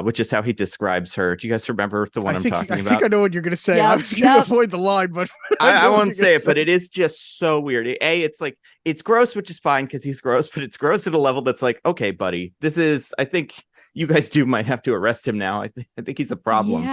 which is how he describes her. Do you guys remember the one I'm talking about? I think I know what you're going to say. I was going to avoid the line, but I won't say it, but it is just so weird. It's like, it's gross, which is fine because he's gross, but it's gross at a level that's like, okay, buddy, I think you guys might have to arrest him now. I think he's a problem.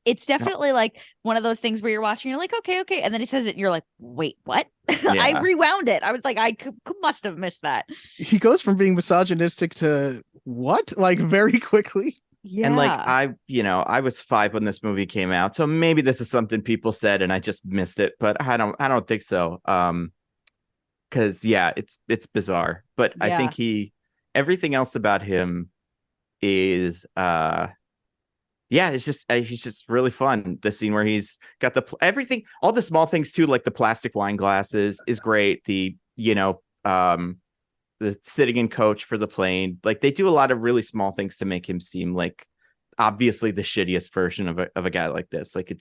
It's definitely like one of those things where you're watching, you're like, okay. And then he says it and you're like, wait, what? I rewound it. I was like, I must have missed that. He goes from being misogynistic to what? Like very quickly. Yeah. And like, I was 5 when this movie came out. So maybe this is something people said and I just missed it, but I don't think so. Cause it's bizarre, but I think everything else about him is, it's just he's just really fun. The scene where he's got everything, all the small things too, like the plastic wine glasses is great. The the sitting in coach for the plane, like they do a lot of really small things to make him seem like obviously the shittiest version of a guy like this. Like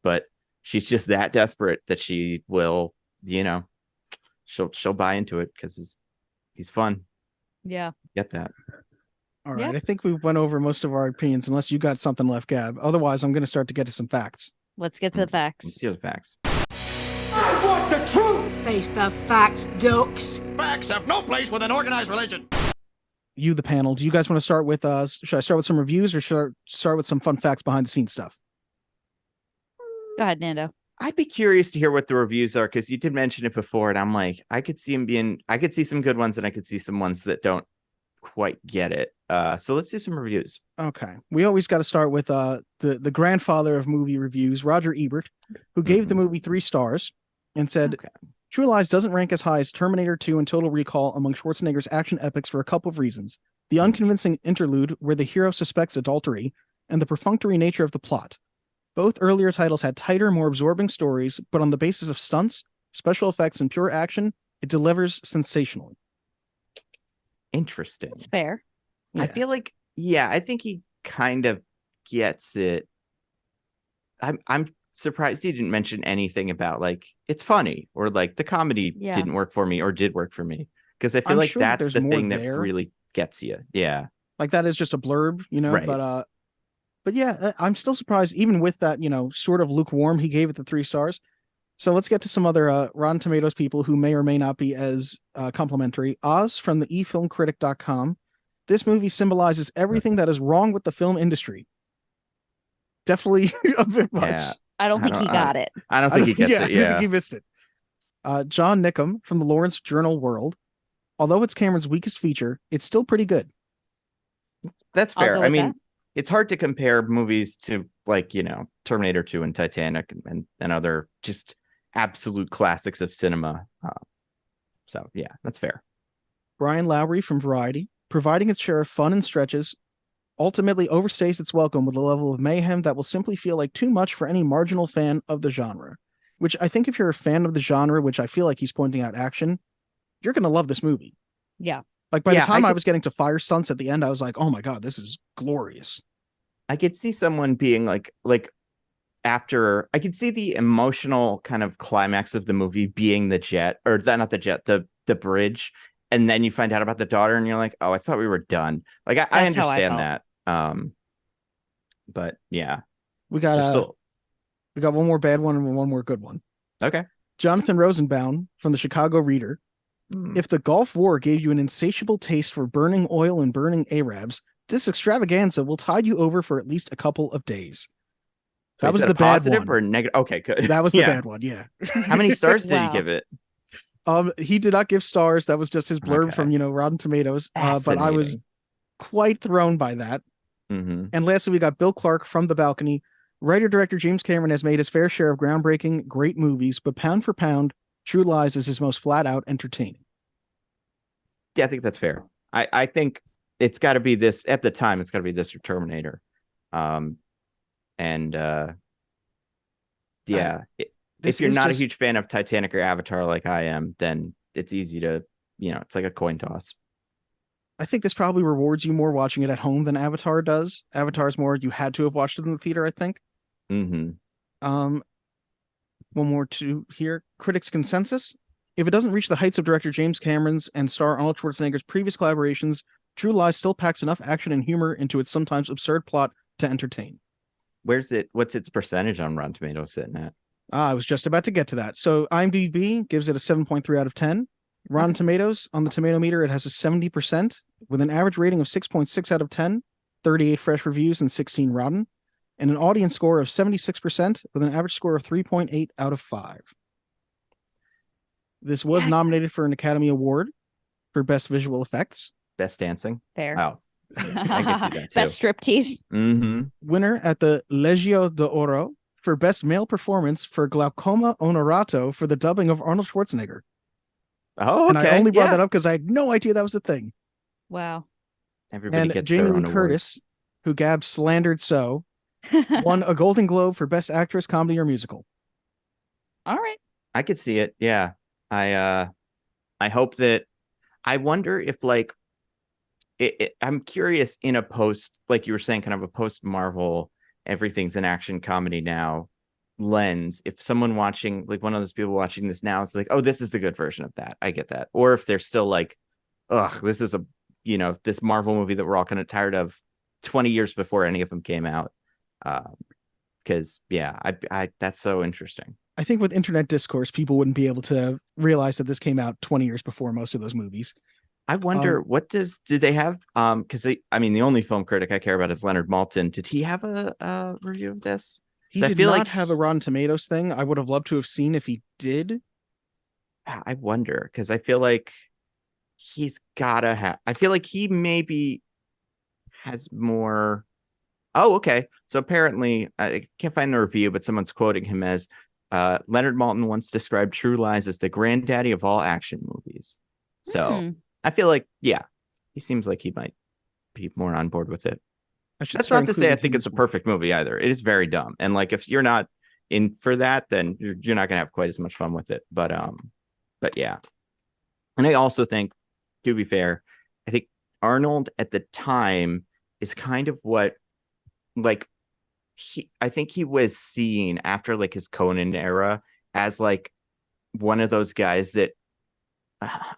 but she's just that desperate that she will, she'll buy into it because he's fun. Yeah, get that. All right, I think we went over most of our opinions, unless you got something left, Gab. Otherwise, I'm going to start to get to some facts. Let's get to the facts. Let's hear the facts. I want the truth! Face the facts, dokes. Facts have no place with an organized religion. You, the panel, do you guys want to start with should I start with some reviews or should I start with some fun facts behind the scenes stuff? Go ahead, Nando. I'd be curious to hear what the reviews are, because you did mention it before, and I'm like, I could see some good ones, and I could see some ones that don't quite get it. So let's do some reviews. Okay. We always got to start with the grandfather of movie reviews, Roger Ebert, who gave the movie 3 stars and said, True Lies doesn't rank as high as Terminator 2 and Total Recall among Schwarzenegger's action epics for a couple of reasons. The unconvincing interlude where the hero suspects adultery and the perfunctory nature of the plot. Both earlier titles had tighter, more absorbing stories, but on the basis of stunts, special effects, and pure action, it delivers sensationally. Interesting. It's fair. Yeah. I feel like, I think he kind of gets it. I'm surprised he didn't mention anything about like it's funny or like the comedy didn't work for me or did work for me, because I feel like that's the thing that really gets you. Yeah, like that is just a blurb, right. But yeah, I'm still surprised even with that, sort of lukewarm, he gave it the 3 stars. So let's get to some other Rotten Tomatoes people who may or may not be as complimentary. Oz from the efilmcritic.com. This movie symbolizes everything that is wrong with the film industry. Definitely a bit much. Yeah. I don't think he got it. I don't think he gets it. Yeah, I think he missed it. John Nickham from the Lawrence Journal World. Although it's Cameron's weakest feature, it's still pretty good. That's fair. I mean, it's hard to compare movies to like, Terminator 2 and Titanic and other just absolute classics of cinema. So yeah, that's fair. Brian Lowry from Variety, providing its share of fun and stretches, ultimately overstays its welcome with a level of mayhem that will simply feel like too much for any marginal fan of the genre. Which I think if you're a fan of the genre, which I feel like he's pointing out action, you're going to love this movie. Yeah. Like by the time I was getting to fire stunts at the end, I was like, oh my God, this is glorious. I could see someone being like after, I could see the emotional kind of climax of the movie being the jet, or not the jet, the bridge. And then you find out about the daughter and you're like, oh, I thought we were done. Like, I understand that. But yeah, we got one more bad one and one more good one. Okay. Jonathan Rosenbaum from the Chicago Reader. If the Gulf War gave you an insatiable taste for burning oil and burning Arabs, this extravaganza will tide you over for at least a couple of days. That was the bad one. Or negative? Okay, good. That was the bad one. Yeah. How many stars did he give it? He did not give stars. That was just his blurb from Rotten Tomatoes. But I was quite thrown by that. Mm-hmm. And lastly, we got Bill Clark from The Balcony. Writer-director James Cameron has made his fair share of groundbreaking, great movies, but pound for pound, True Lies is his most flat-out entertaining. Yeah, I think that's fair. I think it's got to be this at the time. It's got to be this or Terminator. If you're not a huge fan of Titanic or Avatar like I am, then it's easy to, it's like a coin toss. I think this probably rewards you more watching it at home than Avatar does. Avatar's more you had to have watched it in the theater, I think. Mm-hmm. One more to here. Critics' consensus. If it doesn't reach the heights of director James Cameron's and star Arnold Schwarzenegger's previous collaborations, True Lies still packs enough action and humor into its sometimes absurd plot to entertain. What's its percentage on Rotten Tomatoes sitting at? I was just about to get to that. So IMDb gives it a 7.3 out of 10. Rotten Tomatoes, on the tomato meter, it has a 70% with an average rating of 6.6 out of 10, 38 fresh reviews and 16 rotten, and an audience score of 76% with an average score of 3.8 out of 5. This was nominated for an Academy Award for Best Visual Effects. Best Dancing. Fair. Oh. I can see that too. Best Striptease. Mm-hmm. Winner at the Legio d'Oro for Best Male Performance for Glaucoma Onorato for the dubbing of Arnold Schwarzenegger. Oh, okay. And I only brought that up because I had no idea that was a thing. Wow. Everybody gets Jamie their Lee own Curtis, who Gab slandered won a Golden Globe for Best Actress, Comedy or Musical. All right. I could see it. Yeah. I hope that, I wonder if like I'm curious in a post, like you were saying, kind of a post Marvel, everything's an action comedy now lens. If someone watching, like one of those people watching this now is like, oh, this is the good version of that. I get that. Or if they're still like, ugh, this is this Marvel movie that we're all kind of tired of 20 years before any of them came out. Because I that's so interesting. I think with internet discourse, people wouldn't be able to realize that this came out 20 years before most of those movies. I wonder do they have because the only film critic I care about is Leonard Maltin. Did he have a review of this? He did not have a Rotten Tomatoes thing. I would have loved to have seen if he did. I wonder, because I feel like he's gotta have. I feel like he maybe has more. Oh, okay. So apparently, I can't find the review, but someone's quoting him as Leonard Maltin once described True Lies as the granddaddy of all action movies. So I feel like, yeah, he seems like he might be more on board with it. That's not to say I think it's a perfect movie either. It is very dumb. And like, if you're not in for that, then you're not going to have quite as much fun with it. But yeah. And I also think, to be fair, I think Arnold at the time is kind of what, like, I think he was seen after like his Conan era as like one of those guys that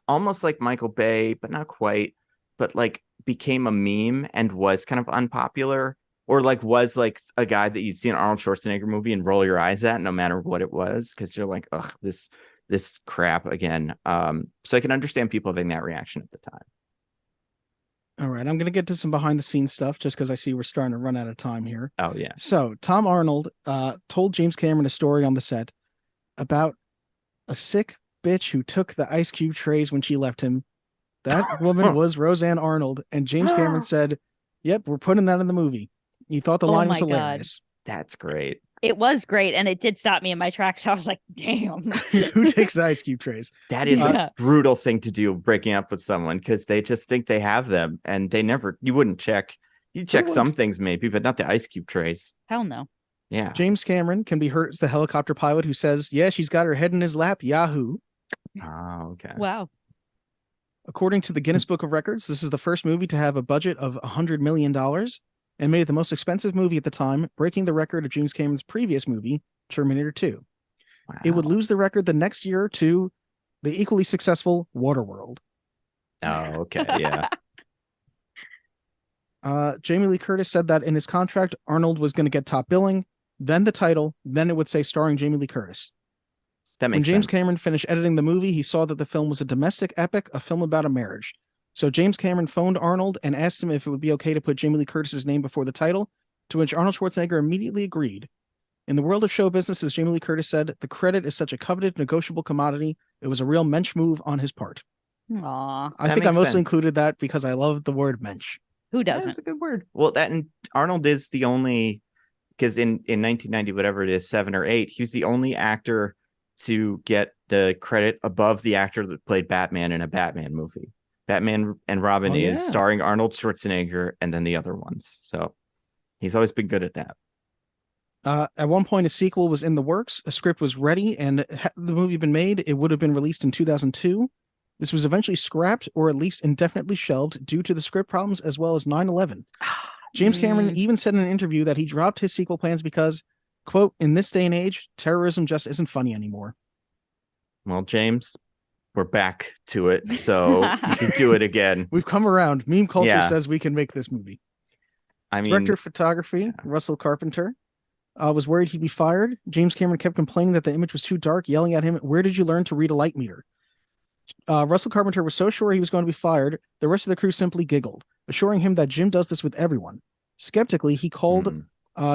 almost like Michael Bay, but not quite, but like became a meme and was kind of unpopular, or like was like a guy that you'd see an Arnold Schwarzenegger movie and roll your eyes at no matter what it was, because you're like, ugh, this crap again. So I can understand people having that reaction at the time. All right, I'm going to get to some behind the scenes stuff just because I see we're starting to run out of time here. Oh, yeah. So Tom Arnold told James Cameron a story on the set about a sick bitch who took the ice cube trays when she left him. That woman was Roseanne Arnold, and James Cameron said, yep, we're putting that in the movie. He thought the line was hilarious. That's great. It was great, and it did stop me in my tracks. I was like, damn. Who takes the ice cube trays? That is a brutal thing to do, breaking up with someone, because they just think they have them, and you wouldn't check. You check some things maybe, but not the ice cube trays. Hell no. Yeah. James Cameron can be heard as the helicopter pilot who says, yeah, she's got her head in his lap, Yahoo. Oh, okay. Wow. According to the Guinness Book of Records, this is the first movie to have a budget of $100 million and made it the most expensive movie at the time, breaking the record of James Cameron's previous movie, Terminator 2. Wow. It would lose the record the next year to the equally successful Waterworld. Oh, okay, yeah. Jamie Lee Curtis said that in his contract, Arnold was going to get top billing, then the title, then it would say starring Jamie Lee Curtis. That makes sense. When James sense. Cameron finished editing the movie, he saw that the film was a domestic epic, a film about a marriage. So James Cameron phoned Arnold and asked him if it would be okay to put Jamie Lee Curtis's name before the title, to which Arnold Schwarzenegger immediately agreed. In the world of show business, as Jamie Lee Curtis said, the credit is such a coveted, negotiable commodity. It was a real mensch move on his part. Aww. I think I mostly included that because I love the word mensch. Who doesn't? That's a good word. Well, and Arnold is the only, because in 1990, whatever it is, 7 or 8, he was the only actor to get the credit above the actor that played Batman in a Batman movie. Batman and Robin is starring Arnold Schwarzenegger and then the other ones. So he's always been good at that. At one point, a sequel was in the works. A script was ready, and had the movie been made, it would have been released in 2002. This was eventually scrapped or at least indefinitely shelved due to the script problems as well as 9/11. James Cameron even said in an interview that he dropped his sequel plans because, quote, in this day and age, terrorism just isn't funny anymore. Well, James, we're back to it, so you can do it again. We've come around. Meme culture says we can make this movie. I mean, Director of photography, Russell Carpenter, was worried he'd be fired. James Cameron kept complaining that the image was too dark, yelling at him, "Where did you learn to read a light meter?" Russell Carpenter was so sure he was going to be fired, the rest of the crew simply giggled, assuring him that Jim does this with everyone. Skeptically, he called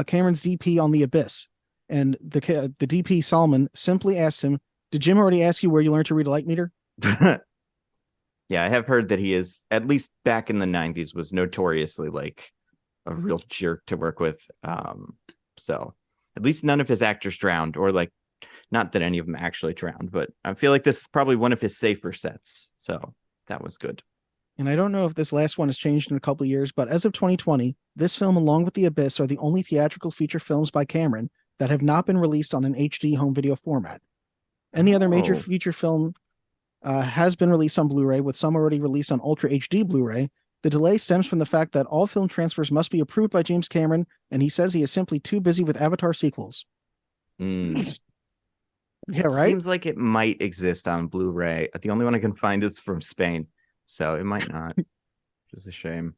Cameron's DP on The Abyss, and the DP, Solomon, simply asked him, "Did Jim already ask you where you learned to read a light meter?" Yeah, I have heard that he is, at least back in the 90s, was notoriously like a real jerk to work with. So at least none of his actors drowned, or like, not that any of them actually drowned, but I feel like this is probably one of his safer sets. So that was good. And I don't know if this last one has changed in a couple of years, but as of 2020, this film, along with The Abyss, are the only theatrical feature films by Cameron that have not been released on an HD home video format. Any other major feature film has been released on Blu-ray, with some already released on Ultra HD Blu-ray. The delay stems from the fact that all film transfers must be approved by James Cameron, and he says he is simply too busy with Avatar sequels. Yeah, right? Seems like it might exist on Blu-ray. The only one I can find is from Spain, so it might not. Which is a shame.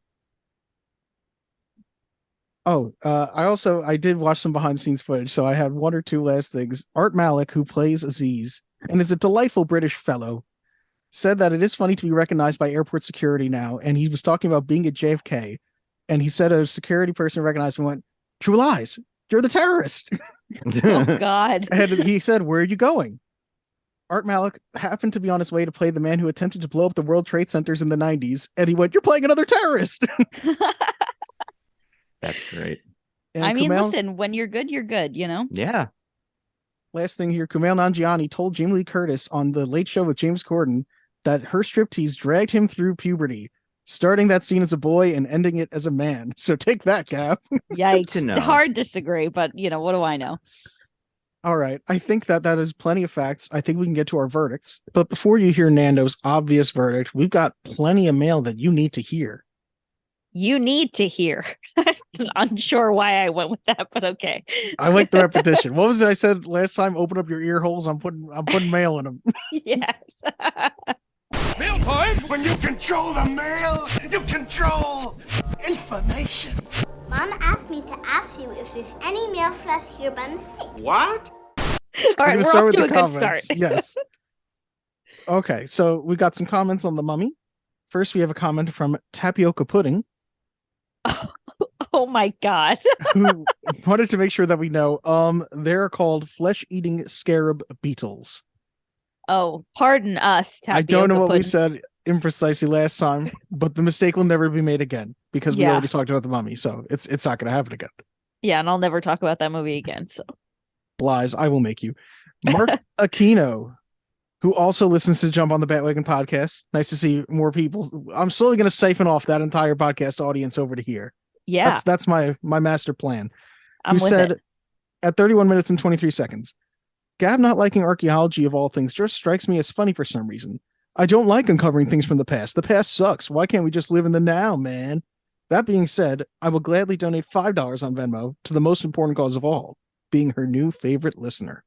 I did watch some behind-the-scenes footage, so I had one or two last things. Art Malik, who plays Aziz, and is a delightful British fellow, said that it is funny to be recognized by airport security now, and he was talking about being at JFK, and he said a security person recognized him and went, "True Lies, you're the terrorist." Oh, God. And he said, "Where are you going?" Art Malik happened to be on his way to play the man who attempted to blow up the World Trade Centers in the 90s. And he went, "You're playing another terrorist." That's great. And I mean, listen, when you're good, you know? Yeah. Last thing here, Kumail Nanjiani told Jamie Lee Curtis on The Late Show with James Corden that her striptease dragged him through puberty, starting that scene as a boy and ending it as a man. So take that, Gab. Yikes. Hard disagree, but, you know, what do I know? All right. I think that is plenty of facts. I think we can get to our verdicts. But before you hear Nando's obvious verdict, we've got plenty of mail that you need to hear. You need to hear. Unsure why I went with that, but okay. I like the repetition. What was it I said last time? Open up your ear holes. I'm putting mail in them. Yes. Mail time! When you control the mail, you control information. Mom asked me to ask you if there's any mail for us here by mistake. What? All right, we're off to a good start. Yes. Okay, so we got some comments on The Mummy. First, we have a comment from Tapioca Pudding. Oh my God. Who wanted to make sure that we know they're called flesh-eating scarab beetles. Oh, pardon us, Tapioca I don't know what Pudding. we said imprecisely last time, but the mistake will never be made again because we already talked about The Mummy, so it's not going to happen again. Yeah, and I'll never talk about that movie again. So Lies, I will make you. Mark Aquino, who also listens to Jump on the Batwagon podcast. Nice to see more people. I'm slowly going to siphon off that entire podcast audience over to here. Yeah, that's my master plan. I'm who with said it. At 31 minutes and 23 seconds, Gab not liking archaeology of all things just strikes me as funny for some reason. I don't like uncovering things from the past. The past sucks. Why can't we just live in the now, man? That being said, I will gladly donate $5 on Venmo to the most important cause of all, being her new favorite listener.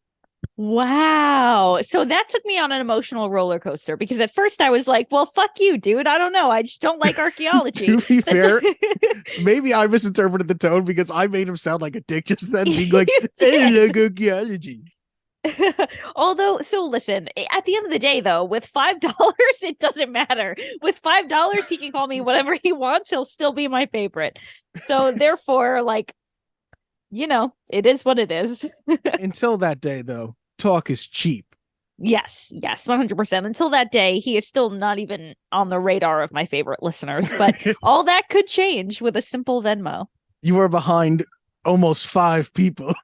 Wow. So that took me on an emotional roller coaster because at first I was like, well, fuck you, dude. I don't know. I just don't like archaeology. To be fair, maybe I misinterpreted the tone because I made him sound like a dick just then, being like, I like archaeology. Although, so listen, at the end of the day, though, with $5, it doesn't matter. With $5, he can call me whatever he wants. He'll still be my favorite. So therefore, like, you know, it is what it is. Until that day, though, talk is cheap. Yes, 100%. Until that day, he is still not even on the radar of my favorite listeners. But all that could change with a simple Venmo. You are behind almost 5 people.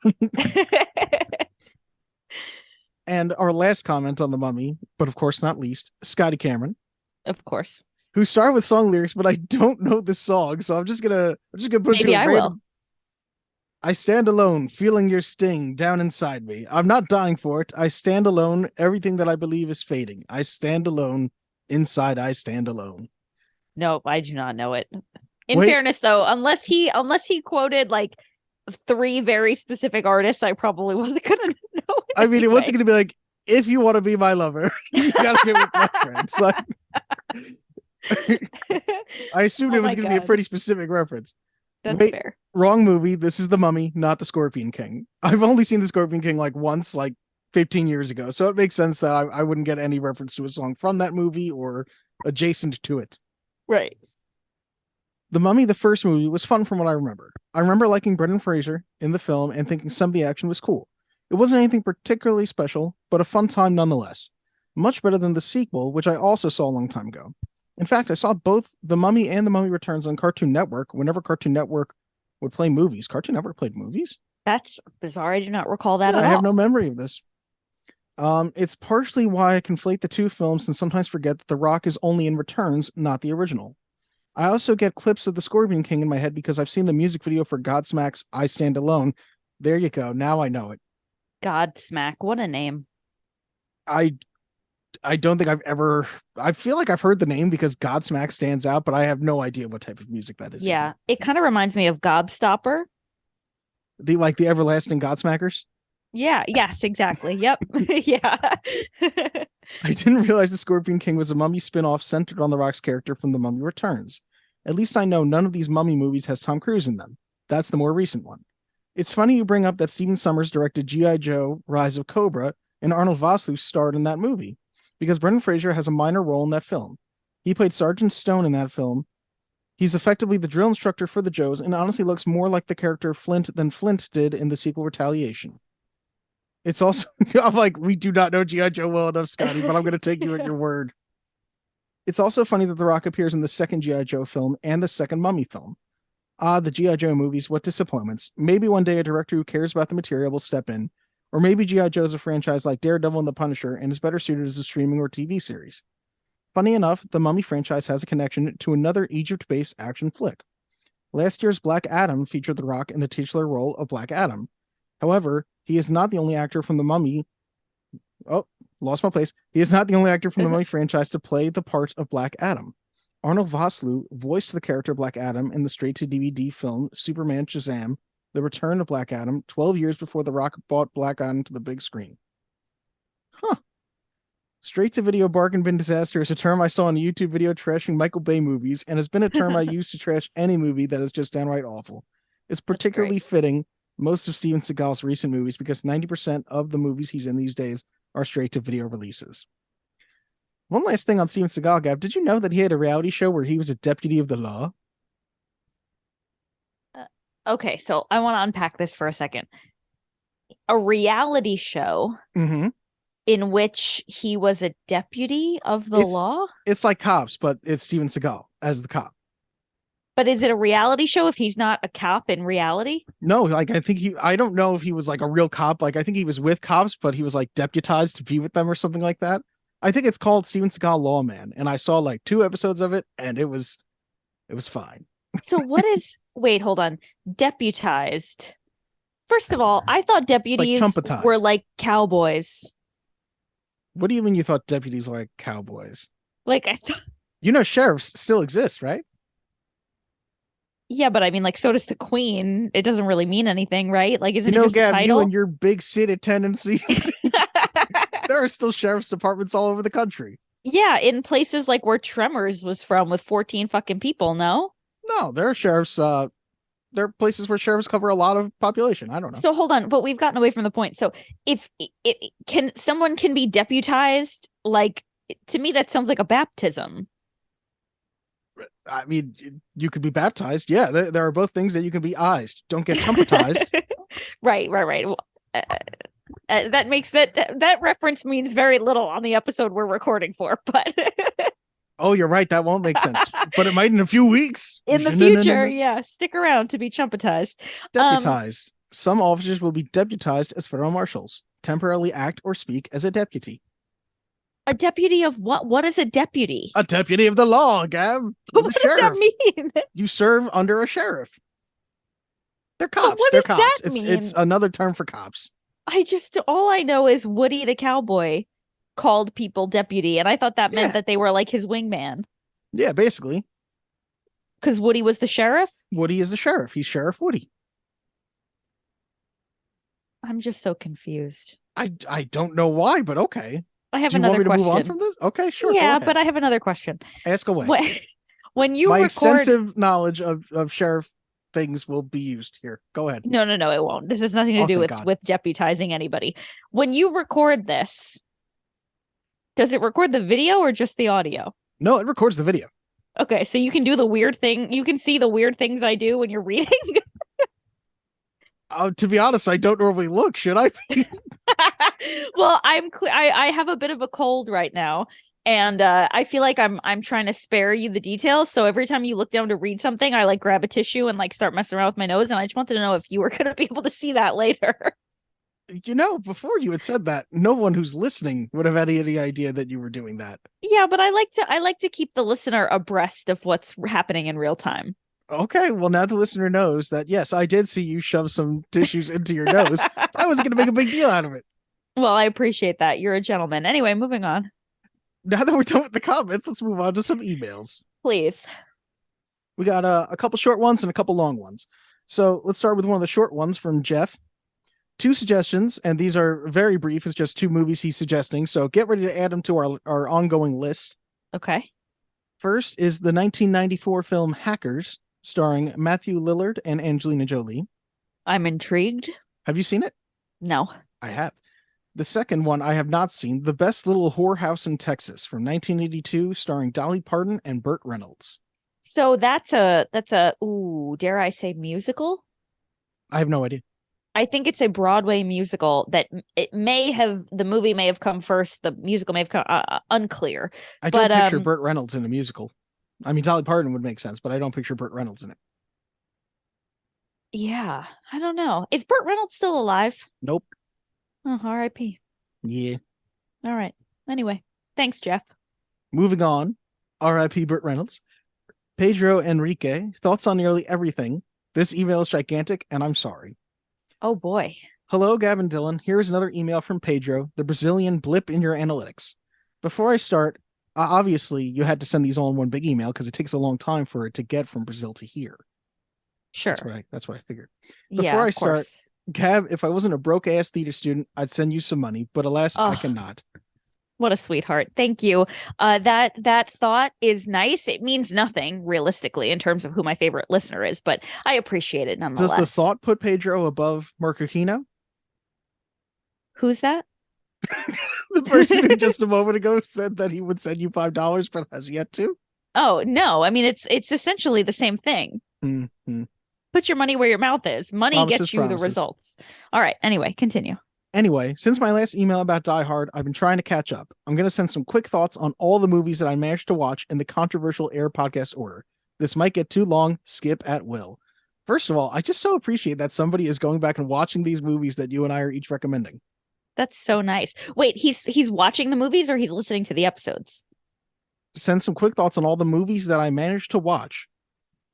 And our last comment on The Mummy, but of course not least, Scotty Cameron. Of course. Who started with song lyrics, but I don't know the song, so I'm just gonna put Maybe I will. I stand alone, feeling your sting down inside me. I'm not dying for it. I stand alone. Everything that I believe is fading. I stand alone. Inside, I stand alone. Nope, I do not know it. In fairness, though, unless he quoted like 3 very specific artists, I probably wasn't gonna know it. I mean, it wasn't gonna be like, if you want to be my lover, you gotta get with my friends. Like, I assumed it was gonna be a pretty specific reference. That's fair. Wrong movie. This is The Mummy, not The Scorpion King. I've only seen The Scorpion King like once, like 15 years ago. So it makes sense that I wouldn't get any reference to a song from that movie or adjacent to it. Right. The Mummy, the first movie, was fun from what I remember. I remember liking Brendan Fraser in the film and thinking some of the action was cool. It wasn't anything particularly special, but a fun time nonetheless. Much better than the sequel, which I also saw a long time ago. In fact, I saw both The Mummy and The Mummy Returns on Cartoon Network whenever Cartoon Network would play movies. Cartoon Network played movies? That's bizarre. I do not recall that at all. I have no memory of this. It's partially why I conflate the two films and sometimes forget that The Rock is only in Returns, not the original. I also get clips of The Scorpion King in my head because I've seen the music video for Godsmack's I Stand Alone. There you go. Now I know it. Godsmack. What a name. I don't think I feel like I've heard the name because Godsmack stands out, but I have no idea what type of music that is. Yeah, it kind of reminds me of Gobstopper. The everlasting Godsmackers? Yeah, yes, exactly. Yep. Yeah. I didn't realize The Scorpion King was a Mummy spin-off centered on The Rock's character from The Mummy Returns. At least I know none of these Mummy movies has Tom Cruise in them. That's the more recent one. It's funny you bring up that Stephen Sommers directed G.I. Joe, Rise of Cobra, and Arnold Vosloo starred in that movie, because Brendan Fraser has a minor role in that film. He played Sergeant Stone in that film. He's effectively the drill instructor for the Joes and honestly looks more like the character Flint than Flint did in the sequel Retaliation. It's also, I'm like, we do not know G.I. Joe well enough, Scotty, but I'm going to take you at your word. It's also funny that The Rock appears in the second G.I. Joe film and the second Mummy film. The G.I. Joe movies, what disappointments. Maybe one day a director who cares about the material will step in, or maybe G.I. Joe is a franchise like Daredevil and the Punisher and is better suited as a streaming or TV series. Funny enough, the Mummy franchise has a connection to another Egypt-based action flick. Last year's Black Adam featured The Rock in the titular role of Black Adam. However, he is not the only actor from the Mummy. Oh, lost my place. He is not the only actor from the Mummy franchise to play the part of Black Adam. Arnold Vosloo voiced the character Black Adam in the straight-to-DVD film Superman Shazam: The Return of Black Adam 12 years before The Rock brought Black Adam to the big screen. Huh. Straight-to-video bargain bin disaster is a term I saw in a YouTube video trashing Michael Bay movies and has been a term I use to trash any movie that is just downright awful. It's particularly fitting most of Steven Seagal's recent movies because 90% of the movies he's in these days are straight-to-video releases. One last thing on Steven Seagal, Gab. Did you know that he had a reality show where he was a deputy of the law? Okay, so I want to unpack this for a second. A reality show in which he was a deputy of the law? It's like Cops, but it's Steven Seagal as the cop. But is it a reality show if he's not a cop in reality? No, like I don't know if he was like a real cop. Like I think he was with cops, but he was like deputized to be with them or something like that. I think it's called Steven Seagal Lawman, and I saw like 2 episodes of it, and it was fine. So what is? Wait, hold on. Deputized. First of all, I thought deputies were like cowboys. What do you mean you thought deputies were like cowboys? Like I thought. You know, sheriffs still exist, right? Yeah, but I mean, like, so does the Queen. It doesn't really mean anything, right? Like, isn't it just Gab, a title? You and your big city tendencies. There are still sheriff's departments all over the country. Yeah, in places like where Tremors was from with 14 fucking people, no? No, there are sheriffs. There are places where sheriffs cover a lot of population. I don't know. So hold on, but we've gotten away from the point. So if someone can be deputized, like, to me, that sounds like a baptism. I mean, you could be baptized. Yeah, there are both things that you can be eyes. Don't get trumpetized. Right. Well, that makes that reference means very little on the episode we're recording for, but oh, you're right, that won't make sense, but it might in a few weeks in the future. Yeah, stick around to be trumpetized. Deputized. Some officers will be deputized as federal marshals, temporarily act or speak as a deputy. A deputy of what? What is a deputy? A deputy of the law, Gab. What does that mean? You serve under a sheriff. They're cops. But what They're does cops. that mean? It's another term for cops. All I know is Woody the cowboy called people deputy, and I thought that meant that they were like his wingman. Yeah, basically. Because Woody was the sheriff? Woody is the sheriff. He's Sheriff Woody. I'm just so confused. I don't know why, but okay. I have another question. Do you want me to move on from this? Okay, sure. Yeah, but I have another question. Ask away. When you My record... extensive knowledge of sheriff things will be used here. Go ahead. No, it won't. This has nothing to do with deputizing anybody. When you record this, does it record the video or just the audio? No, it records the video. Okay, so you can do the weird thing. You can see the weird things I do when you're reading. To be honest, I don't normally look. Should I be? Well, I have a bit of a cold right now, and I feel like I'm trying to spare you the details. So every time you look down to read something, I like grab a tissue and like start messing around with my nose. And I just wanted to know if you were going to be able to see that later. You know, before you had said that, no one who's listening would have had any idea that you were doing that. Yeah, but I like to keep the listener abreast of what's happening in real time. Okay, well, now the listener knows that, yes, I did see you shove some tissues into your nose. I was going to make a big deal out of it. Well, I appreciate that. You're a gentleman. Anyway, moving on. Now that we're done with the comments, let's move on to some emails. Please. We got a couple short ones and a couple long ones. So let's start with one of the short ones from Jeff. 2 suggestions, and these are very brief. It's just 2 movies he's suggesting. So get ready to add them to our ongoing list. Okay. First is the 1994 film Hackers, starring Matthew Lillard and Angelina Jolie. I'm intrigued. Have you seen it? No. I have. The second one I have not seen, The Best Little Whorehouse in Texas from 1982, starring Dolly Parton and Burt Reynolds. So that's a dare I say musical? I have no idea. I think it's a Broadway musical that the movie may have come first, the musical may have come unclear. I don't picture Burt Reynolds in a musical. I mean, Dolly Parton would make sense, but I don't picture Burt Reynolds in it. Yeah, I don't know. Is Burt Reynolds still alive? Nope. Oh, R.I.P. Yeah. All right. Anyway, thanks, Jeff. Moving on. R.I.P. Burt Reynolds. Pedro Enrique, thoughts on nearly everything. This email is gigantic, and I'm sorry. Oh, boy. Hello, Gab and Dylan. Here is another email from Pedro, the Brazilian blip in your analytics. Before I start, obviously, you had to send these all in one big email because it takes a long time for it to get from Brazil to here. Sure. That's what I figured. Before I start, Gab, if I wasn't a broke-ass theater student, I'd send you some money, but alas, I cannot. What a sweetheart. Thank you. That thought is nice. It means nothing realistically in terms of who my favorite listener is, but I appreciate it nonetheless. Does the thought put Pedro above Mercatino? Who's that? The person who just a moment ago said that he would send you $5 but has yet to? Oh, no. I mean, it's essentially the same thing. Mm-hmm. Put your money where your mouth is. Money Promises, gets you promises. the results. All right. Anyway, continue. Anyway, since my last email about Die Hard, I've been trying to catch up. I'm going to send some quick thoughts on all the movies that I managed to watch in the controversial Air podcast order. This might get too long. Skip at will. First of all, I just so appreciate that somebody is going back and watching these movies that you and I are each recommending. That's so nice. Wait, he's watching the movies or he's listening to the episodes? Send some quick thoughts on all the movies that I managed to watch.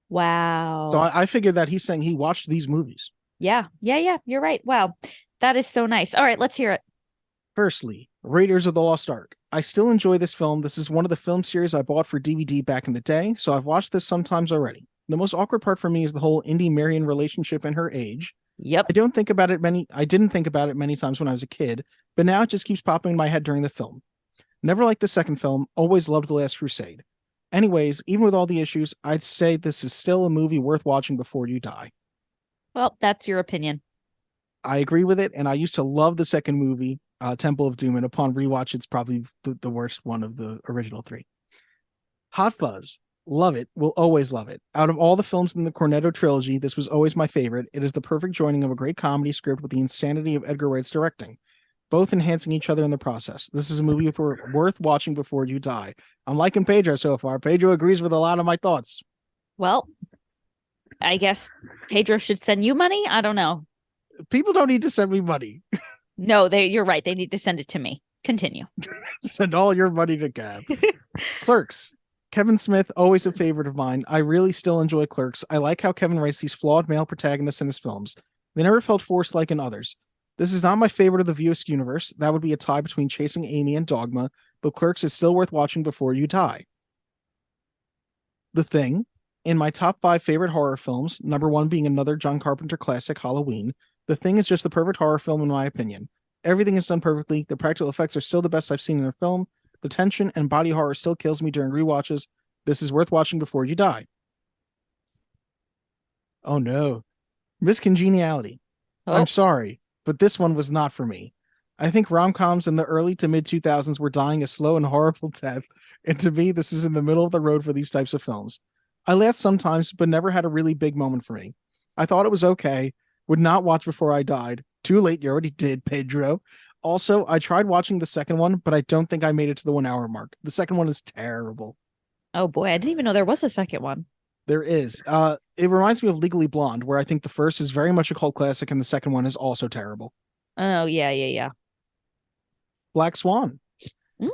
Wow. So I figured that he's saying he watched these movies. Yeah. You're right. Wow. That is so nice. All right, let's hear it. Firstly, Raiders of the Lost Ark. I still enjoy this film. This is one of the film series I bought for DVD back in the day, so I've watched this sometimes already. The most awkward part for me is the whole Indy Marion relationship and her age. Yep. I didn't think about it many times when I was a kid, but now it just keeps popping in my head during the film. Never liked the second film, always loved The Last Crusade. Anyways, even with all the issues, I'd say this is still a movie worth watching before you die. Well, that's your opinion. I agree with it, and I used to love the second movie, Temple of Doom, and upon rewatch, it's probably the worst one of the original three. Hot Fuzz. Love it. Will always love it. Out of all the films in the Cornetto trilogy, this was always my favorite. It is the perfect joining of a great comedy script with the insanity of Edgar Wright's directing, both enhancing each other in the process. This is a movie worth watching before you die. I'm liking Pedro so far. Pedro agrees with a lot of my thoughts. Well, I guess Pedro should send you money? I don't know. People don't need to send me money. No, you're right. They need to send it to me. Continue. Send all your money to Gab. Clerks. Kevin Smith, always a favorite of mine. I really still enjoy Clerks. I like how Kevin writes these flawed male protagonists in his films. They never felt forced like in others. This is not my favorite of the Views universe. That would be a tie between Chasing Amy and Dogma, but Clerks is still worth watching before you die. The Thing. In my top 5 favorite horror films, number 1 being another John Carpenter classic, Halloween, The Thing is just the perfect horror film in my opinion. Everything is done perfectly. The practical effects are still the best I've seen in a film. The tension and body horror still kills me during rewatches. This is worth watching before you die. Oh no. Miss Congeniality. Oh. I'm sorry, but this one was not for me. I think rom-coms in the early to mid 2000s were dying a slow and horrible death, and to me, this is in the middle of the road for these types of films. I laughed sometimes, but never had a really big moment for me. I thought it was okay. Would not watch before I died. Too late, you already did, Pedro. Also, I tried watching the second one, but I don't think I made it to the 1 hour mark. The second one is terrible. Oh boy, I didn't even know there was a second one. There is. It reminds me of Legally Blonde, where I think the first is very much a cult classic and the second one is also terrible. Oh, yeah. Black Swan.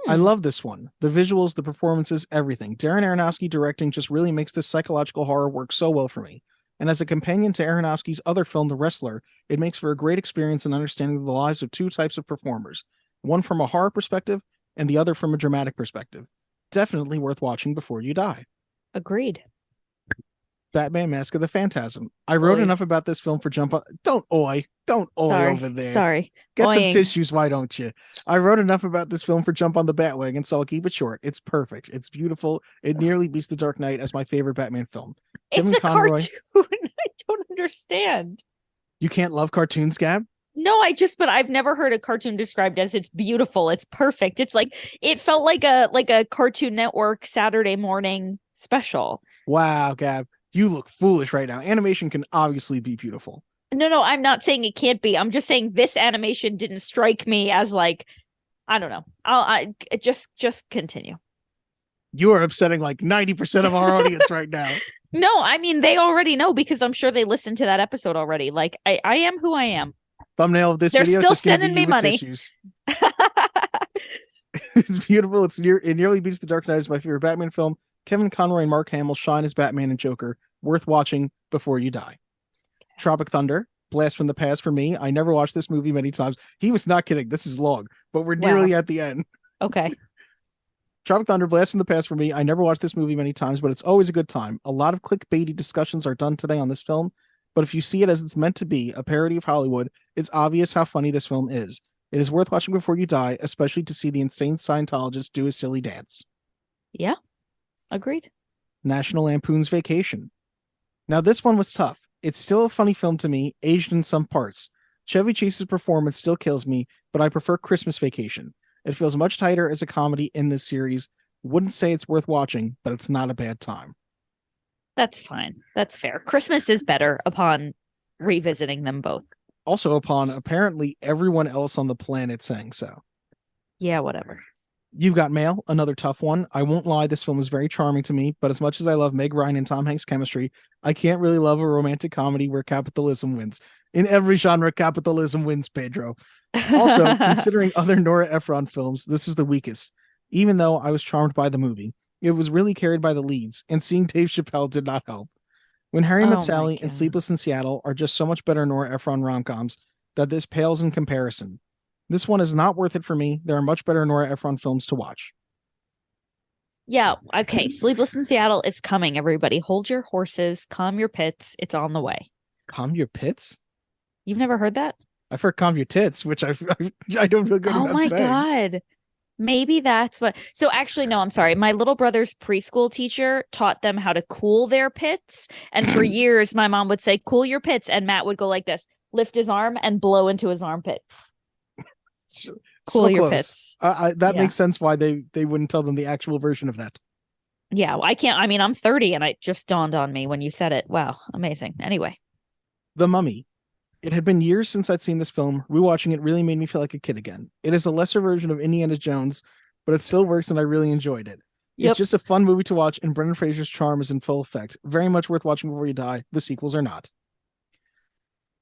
I love this one. The visuals, the performances, everything. Darren Aronofsky directing just really makes this psychological horror work so well for me. And as a companion to Aronofsky's other film, The Wrestler, it makes for a great experience in understanding the lives of two types of performers, one from a horror perspective and the other from a dramatic perspective. Definitely worth watching before you die. Agreed. Batman Mask of the Phantasm. I wrote enough about this film for Jump On. Don't oi over there. Sorry. Get some tissues, why don't you? I wrote enough about this film for Jump on the Batwagon, so I'll keep it short. It's perfect. It's beautiful. It nearly beats The Dark Knight as my favorite Batman film. It's a cartoon. I don't understand. You can't love cartoons, Gab? No, but I've never heard a cartoon described as it's beautiful. It's perfect. It's like it felt like a Cartoon Network Saturday morning special. Wow, Gab. You look foolish right now. Animation can obviously be beautiful. No, I'm not saying it can't be. I'm just saying this animation didn't strike me as like, I don't know. I just continue. You are upsetting like 90% of our audience right now. No, I mean, they already know because I'm sure they listened to that episode already. Like, I am who I am. Thumbnail of this They're video. Still just sending me money. Tissues. It's beautiful. It nearly beats The Dark Knight as my favorite Batman film. Kevin Conroy and Mark Hamill shine as Batman and Joker. Worth watching before you die. Tropic Thunder. Blast from the past for me. I never watched this movie many times. He was not kidding. This is long, but we're nearly at the end. Okay. Tropic Thunder, Blast from the past for me. I never watched this movie many times, but it's always a good time. A lot of clickbaity discussions are done today on this film, but if you see it as it's meant to be, a parody of Hollywood, it's obvious how funny this film is. It is worth watching before you die, especially to see the insane Scientologist do a silly dance. Yeah, agreed. National Lampoon's Vacation. Now, this one was tough. It's still a funny film to me, aged in some parts. Chevy Chase's performance still kills me, but I prefer Christmas Vacation. It feels much tighter as a comedy in this series. Wouldn't say it's worth watching, but it's not a bad time. That's fine. That's fair. Christmas is better upon revisiting them both. Also upon apparently everyone else on the planet saying so. Yeah, whatever. You've Got Mail, another tough one. I won't lie, this film is very charming to me, but as much as I love Meg Ryan and Tom Hanks' chemistry, I can't really love a romantic comedy where capitalism wins. In every genre, capitalism wins, Pedro. Also, considering other Nora Ephron films, this is the weakest. Even though I was charmed by the movie, it was really carried by the leads, and seeing Dave Chappelle did not help. When Harry Met Sally and Sleepless in Seattle are just so much better Nora Ephron rom-coms that this pales in comparison. This one is not worth it for me. There are much better Nora Ephron films to watch. Yeah, okay. Sleepless in Seattle is coming, everybody. Hold your horses, calm your pits. It's on the way. Calm your pits? You've never heard that? I've heard calm your tits, which I don't feel good about saying. Oh my God. Maybe that's what. So actually, no, I'm sorry. My little brother's preschool teacher taught them how to cool their pits. And for years, my mom would say, cool your pits. And Matt would go like this, lift his arm and blow into his armpit. Cool your pits. That makes sense why they wouldn't tell them the actual version of that. Yeah, I can't. I mean, I'm 30 and it just dawned on me when you said it. Wow, amazing. Anyway. The Mummy. It had been years since I'd seen this film. Rewatching it really made me feel like a kid again. It is a lesser version of Indiana Jones, but it still works and I really enjoyed it. Yep. It's just a fun movie to watch and Brendan Fraser's charm is in full effect. Very much worth watching before you die. The sequels are not.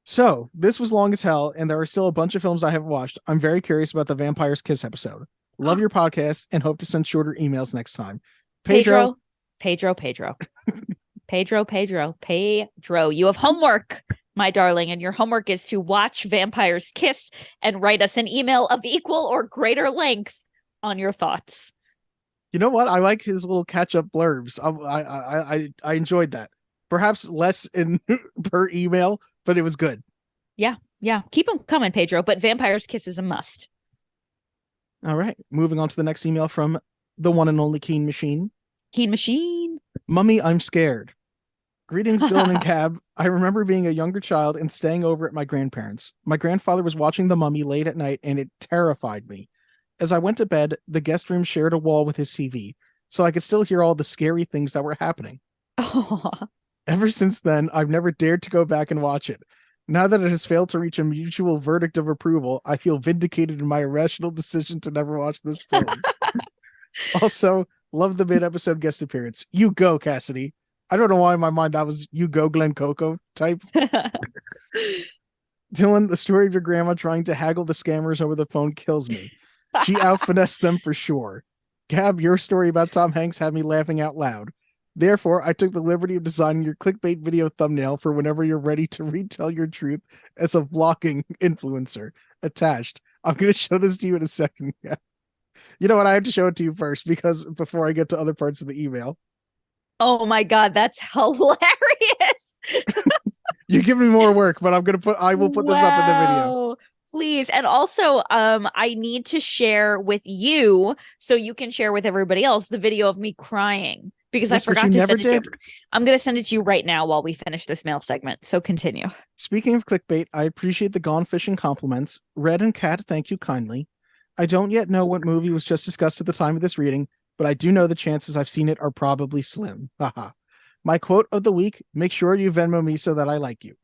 So, this was long as hell, and there are still a bunch of films I haven't watched. I'm very curious about the Vampire's Kiss episode. Love your podcast and hope to send shorter emails next time. Pedro. Pedro, you have homework, my darling, and your homework is to watch Vampire's Kiss and write us an email of equal or greater length on your thoughts. You know what? I like his little catch-up blurbs. I enjoyed that. Perhaps less in per email, but it was good. Yeah. Keep them coming, Pedro, but Vampire's Kiss is a must. All right. Moving on to the next email from the one and only Keen Machine. Mummy, I'm scared. Greetings, Dylan and Gab. I remember being a younger child and staying over at my grandparents'. My grandfather was watching The Mummy late at night, and it terrified me. As I went to bed, the guest room shared a wall with his TV, so I could still hear all the scary things that were happening. Ever since then, I've never dared to go back and watch it. Now that it has failed to reach a mutual verdict of approval, I feel vindicated in my irrational decision to never watch this film. Also, love the mid-episode guest appearance. You go, Cassidy. I don't know why in my mind that was you go, Glenn Coco type. Dylan, the story of your grandma trying to haggle the scammers over the phone kills me. She out-finessed them for sure. Gab, your story about Tom Hanks had me laughing out loud. Therefore, I took the liberty of designing your clickbait video thumbnail for whenever you're ready to retell your truth as a vlogging influencer. Attached. I'm going to show this to you in a second. You know what? I have to show it to you first because before I get to other parts of the email. Oh my God, that's hilarious. You're giving me more work, but I will put this up in the video. Please. And also, I need to share with you so you can share with everybody else the video of me crying. Because I forgot to send it to you. I'm going to send it to you right now while we finish this mail segment. So continue. Speaking of clickbait, I appreciate the gone fishing compliments. Red and Cat, thank you kindly. I don't yet know what movie was just discussed at the time of this reading, but I do know the chances I've seen it are probably slim. Haha. My quote of the week, make sure you Venmo me so that I like you.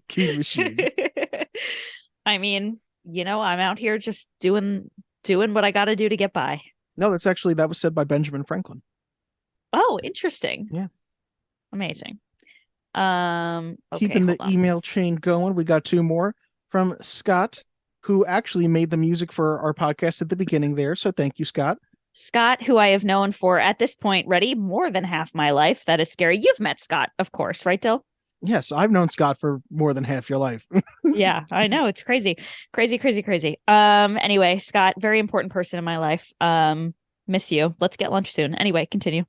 Key machine. I mean, I'm out here just doing what I got to do to get by. No, that was said by Benjamin Franklin. Oh, interesting. Yeah. Amazing. Keeping the email chain going, we got 2 more from Scott, who actually made the music for our podcast at the beginning there. So thank you, Scott. Scott, who I have known for, at this point, more than half my life. That is scary. You've met Scott, of course, right, Dill? Yes, I've known Scott for more than half your life. Yeah, I know. It's crazy. Crazy. Anyway, Scott, very important person in my life. Miss you. Let's get lunch soon. Anyway, continue.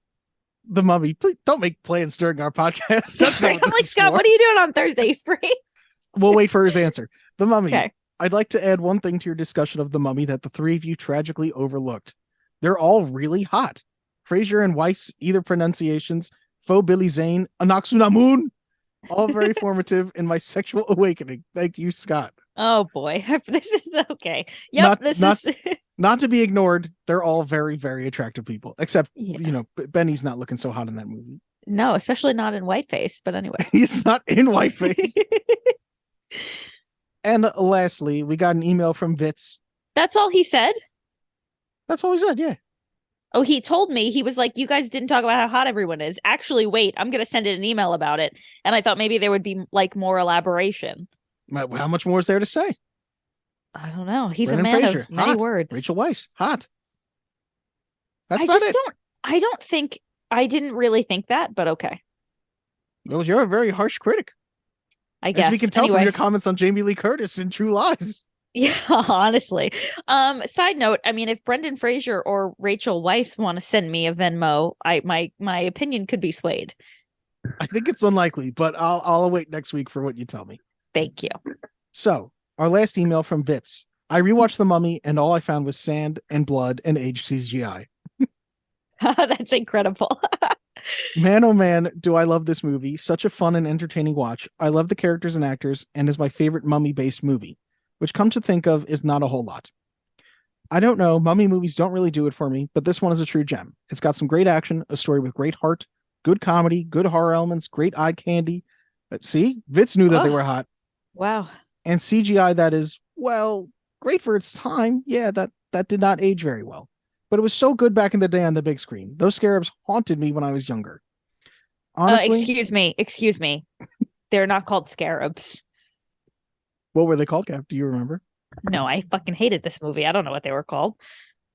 The Mummy. Please don't make plans during our podcast. That's I'm like, Scott, what are you doing on Thursday? Free? We'll wait for his answer. The Mummy. Okay. I'd like to add one thing to your discussion of The Mummy that the 3 of you tragically overlooked. They're all really hot. Fraser and Weiss, either pronunciations, Faux Billy Zane, Anaxunamun, all very formative in my sexual awakening. Thank you, Scott. Oh boy. This is okay. Yep. Not to be ignored. They're all very, very attractive people, except, Benny's not looking so hot in that movie. No, especially not in Whiteface, but anyway. He's not in Whiteface. And lastly, we got an email from Vitz. That's all he said? That's all he said, yeah. Oh, he told me, he was like, you guys didn't talk about how hot everyone is. Actually, wait, I'm going to send an email about it. And I thought maybe there would be more elaboration. How much more is there to say? I don't know. He's Brendan a man Fraser, of many hot. words. Rachel Weisz, hot. That's I about just it. I didn't really think that, but okay. Well, you're a very harsh critic. I guess. As we can tell from your comments on Jamie Lee Curtis in True Lies. Yeah, honestly. Side note, I mean, if Brendan Fraser or Rachel Weisz want to send me a Venmo, my opinion could be swayed. I think it's unlikely, but I'll await next week for what you tell me. Thank you. So, our last email from Vitz. I rewatched The Mummy and all I found was sand and blood and aged CGI. That's incredible. Man, oh man, do I love this movie. Such a fun and entertaining watch. I love the characters and actors and is my favorite mummy-based movie, which come to think of is not a whole lot. I don't know, mummy movies don't really do it for me, but this one is a true gem. It's got some great action, a story with great heart, good comedy, good horror elements, great eye candy. See, Vitz knew that they were hot. Wow. And CGI that is, well, great for its time. Yeah, that did not age very well. But it was so good back in the day on the big screen. Those scarabs haunted me when I was younger. Honestly, excuse me. They're not called scarabs. What were they called, Cap? Do you remember? No, I fucking hated this movie. I don't know what they were called.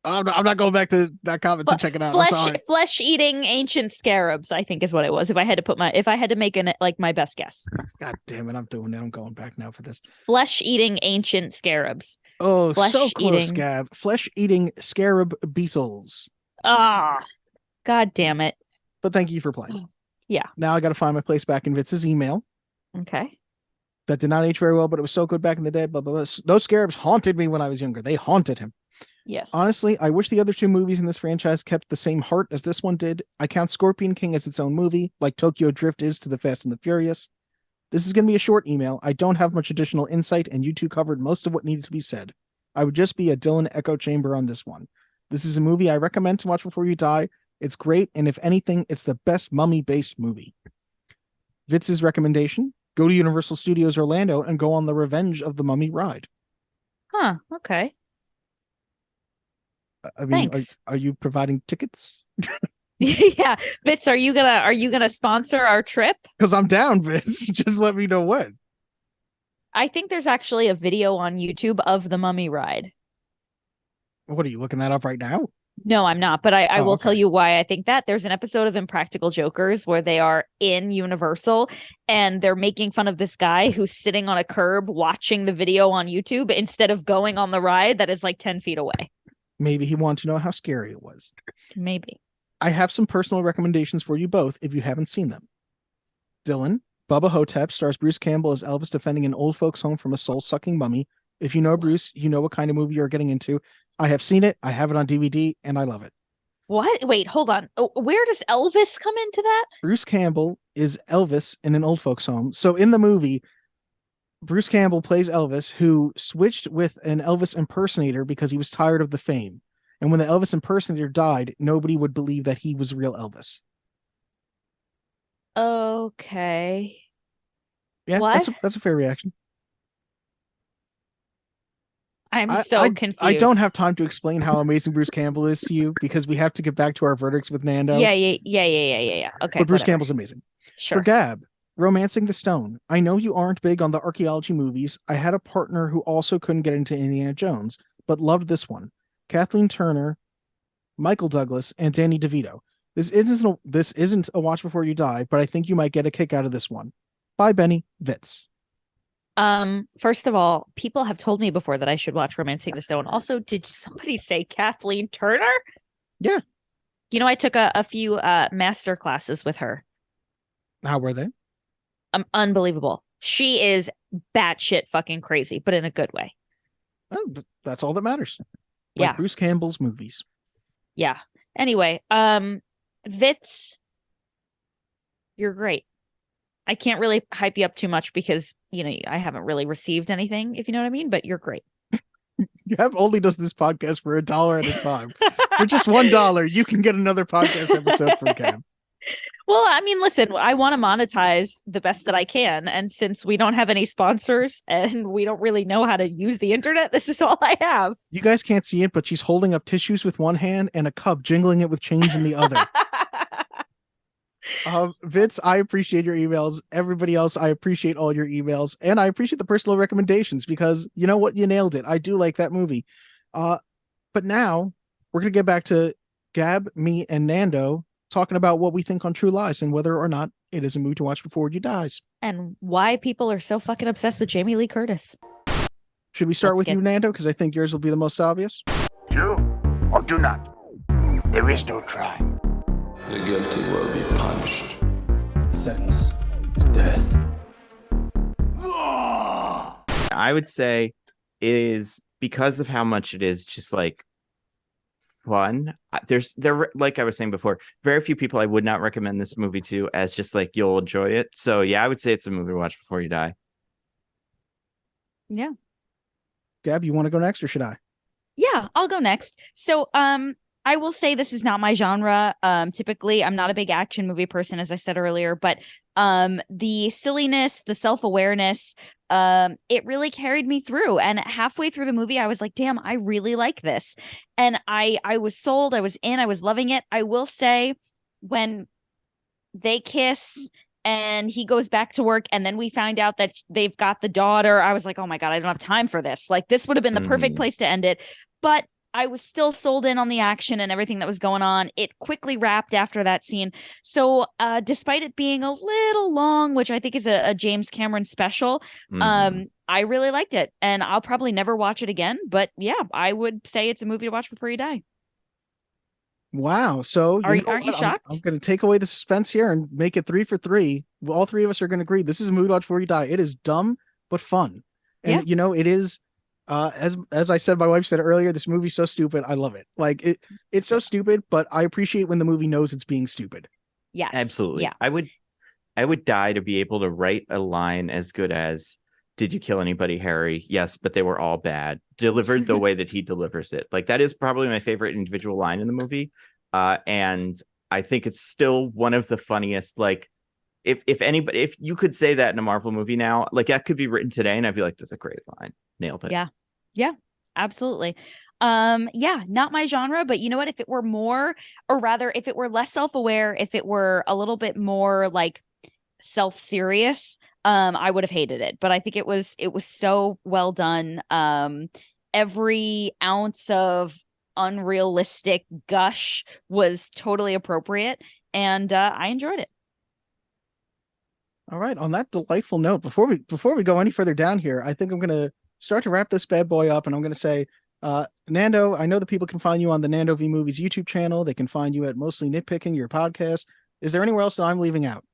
I'm not going back to that comment to check it out. Flesh-eating ancient scarabs, I think is what it was. If I had to make my best guess. God damn it, I'm doing it. I'm going back now for this. Flesh-eating ancient scarabs. Oh, so close, Gab. Flesh-eating scarab beetles. Ah, God damn it. But thank you for playing. Yeah. Now I got to find my place back in Vitz's email. Okay. That did not age very well, but it was so good back in the day. Blah, blah, blah. Those scarabs haunted me when I was younger. They haunted him. Yes. Honestly, I wish the other 2 movies in this franchise kept the same heart as this one did. I count Scorpion King as its own movie, like Tokyo Drift is to The Fast and the Furious. This is going to be a short email. I don't have much additional insight, and you 2 covered most of what needed to be said. I would just be a Dylan echo chamber on this one. This is a movie I recommend to watch before you die. It's great, and if anything, it's the best mummy-based movie. Vitz's recommendation, go to Universal Studios Orlando and go on the Revenge of the Mummy ride. Huh, okay. I mean, are you providing tickets? Yeah, Vitz, are you gonna sponsor our trip? Because I'm down, Vitz. Just let me know when. I think there's actually a video on YouTube of the Mummy ride. What are you looking that up right now? No, I'm not, but I will tell you why I think that. There's an episode of Impractical Jokers where they are in Universal and they're making fun of this guy who's sitting on a curb watching the video on YouTube instead of going on the ride that is like 10 feet away. Maybe he wanted to know how scary it was. Maybe. I have some personal recommendations for you both if you haven't seen them. Dylan, Bubba Hotep stars Bruce Campbell as Elvis defending an old folks home from a soul-sucking mummy. If you know Bruce, you know what kind of movie you're getting into. I have seen it. I have it on DVD, and I love it. What? Wait, hold on. Where does Elvis come into that? Bruce Campbell is Elvis in an old folks home. So in the movie, Bruce Campbell plays Elvis, who switched with an Elvis impersonator because he was tired of the fame. And when the Elvis impersonator died, nobody would believe that he was real Elvis. Okay. Yeah, What? that's a fair reaction. I'm confused. I don't have time to explain how amazing Bruce Campbell is to you because we have to get back to our verdicts with Nando. Yeah. Okay, but Bruce whatever. Campbell's amazing. Sure. For Gab, Romancing the Stone. I know you aren't big on the archaeology movies. I had a partner who also couldn't get into Indiana Jones, but loved this one. Kathleen Turner, Michael Douglas, and Danny DeVito. This isn't a watch before you die, but I think you might get a kick out of this one. Bye, Benny. Vitz. First of all, people have told me before that I should watch Romancing the Stone. Also, did somebody say Kathleen Turner? Yeah. You know, I took a few master classes with her. How were they? Unbelievable. She is batshit fucking crazy, but in a good way. Oh, that's all that matters. Yeah. Bruce Campbell's movies. Yeah. Anyway, Vitz, you're great. I can't really hype you up too much because, I haven't really received anything, if you know what I mean, but you're great. Gab only does this podcast for $1 at a time. For just $1, you can get another podcast episode from Gab. Well, I mean, listen, I want to monetize the best that I can. And since we don't have any sponsors and we don't really know how to use the internet, this is all I have. You guys can't see it, but she's holding up tissues with one hand and a cup, jingling it with change in the other. Vince, I appreciate your emails. Everybody else, I appreciate all your emails. And I appreciate the personal recommendations because you know what? You nailed it. I do like that movie. But now we're going to get back to Gab, me, and Nando talking about what we think on True Lies and whether or not it is a movie to watch before you dies. And why people are so fucking obsessed with Jamie Lee Curtis. Should we start with you, Nando? Because I think yours will be the most obvious. Do or do not. There is no try. The guilty will be punished. Sentence to death. I would say it is because of how much it is just like fun. There, like I was saying before, very few people I would not recommend this movie to as just like you'll enjoy it. So yeah, I would say it's a movie to watch before you die. Yeah. Gab, you want to go next or should I? Yeah, I'll go next. So, I will say this is not my genre. Typically, I'm not a big action movie person, as I said earlier, but the silliness, the self-awareness, it really carried me through. And halfway through the movie, I was like, damn, I really like this. And I was sold, I was in, I was loving it. I will say when they kiss and he goes back to work and then we find out that they've got the daughter, I was like, oh my God, I don't have time for this. Like this would have been the perfect place to end it. But I was still sold in on the action and everything that was going on. It quickly wrapped after that scene. So despite it being a little long, which I think is a James Cameron special, I really liked it. And I'll probably never watch it again. But yeah, I would say it's a movie to watch before you die. Wow. So aren't you shocked? I'm going to take away the suspense here and make it 3 for 3. All three of us are going to agree. This is a movie to watch before you die. It is dumb, but fun. And it is, as I said, my wife said earlier, this movie's so stupid. I love it. Like it's so stupid, but I appreciate when the movie knows it's being stupid. Yes. Absolutely. Yeah. I would die to be able to write a line as good as, did you kill anybody, Harry? Yes, but they were all bad. Delivered the way that he delivers it. Like that is probably my favorite individual line in the movie. And I think it's still one of the funniest. Like if you could say that in a Marvel movie now, like that could be written today and I'd be like, that's a great line. Nailed it. Yeah. Yeah, absolutely. Not my genre, but you know what? If it were more, or rather if it were less self-aware, if it were a little bit more like self-serious, I would have hated it. But I think it was so well done. Every ounce of unrealistic gush was totally appropriate, and I enjoyed it. All right. On that delightful note, before we go any further down here, I think I'm going to start to wrap this bad boy up, and I'm going to say, Nando, I know that people can find you on the Nando V Movies YouTube channel. They can find you at Mostly Nitpicking, your podcast. Is there anywhere else that I'm leaving out?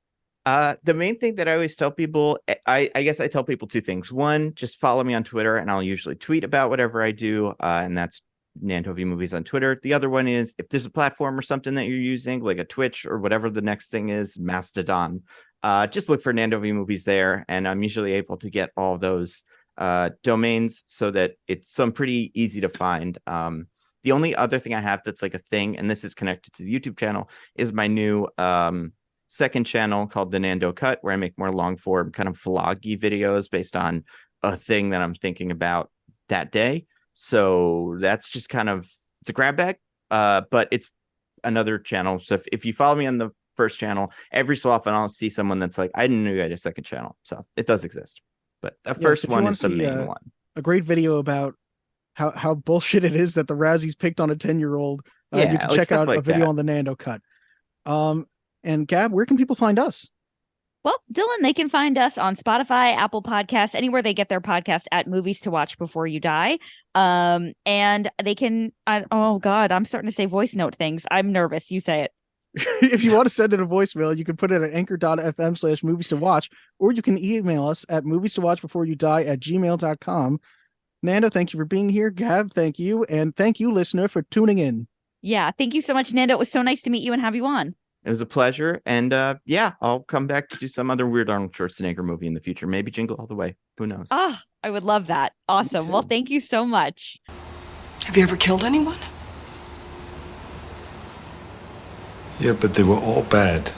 The main thing that I always tell people, I guess I tell people two things. One, just follow me on Twitter, and I'll usually tweet about whatever I do, and that's Nando V Movies on Twitter. The other one is if there's a platform or something that you're using, like a Twitch or whatever the next thing is, Mastodon, just look for Nando V Movies there, and I'm usually able to get all those domains so that I'm pretty easy to find. The only other thing I have that's like a thing, and this is connected to the YouTube channel, is my new second channel called the Nando Cut, where I make more long form kind of vloggy videos based on a thing that I'm thinking about that day. So that's just kind of, it's a grab bag, but it's another channel. So if you follow me on the first channel, every so often I'll see someone that's like, I didn't know you had a second channel. So it does exist. But the first one is the main one. A great video about how bullshit it is that the Razzies picked on a 10-year-old. You can check out a video on the Nando Cut. And Gab, where can people find us? Well, Dylan, they can find us on Spotify, Apple Podcasts, anywhere they get their podcasts at Movies to Watch Before You Die. And they can, oh God, I'm starting to say voice note things. I'm nervous. You say it. If you want to send in a voicemail, you can put it at anchor.fm/movies to watch, or you can email us at movies to watch before you die @gmail.com. Nando, thank you for being here. Gab, thank you. And thank you, listener, for tuning in. Yeah. Thank you so much, Nando. It was so nice to meet you and have you on. It was a pleasure. And I'll come back to do some other weird Arnold Schwarzenegger movie in the future. Maybe Jingle All the Way. Who knows? Ah, I would love that. Awesome. Well, thank you so much. Have you ever killed anyone? Yeah, but they were all bad.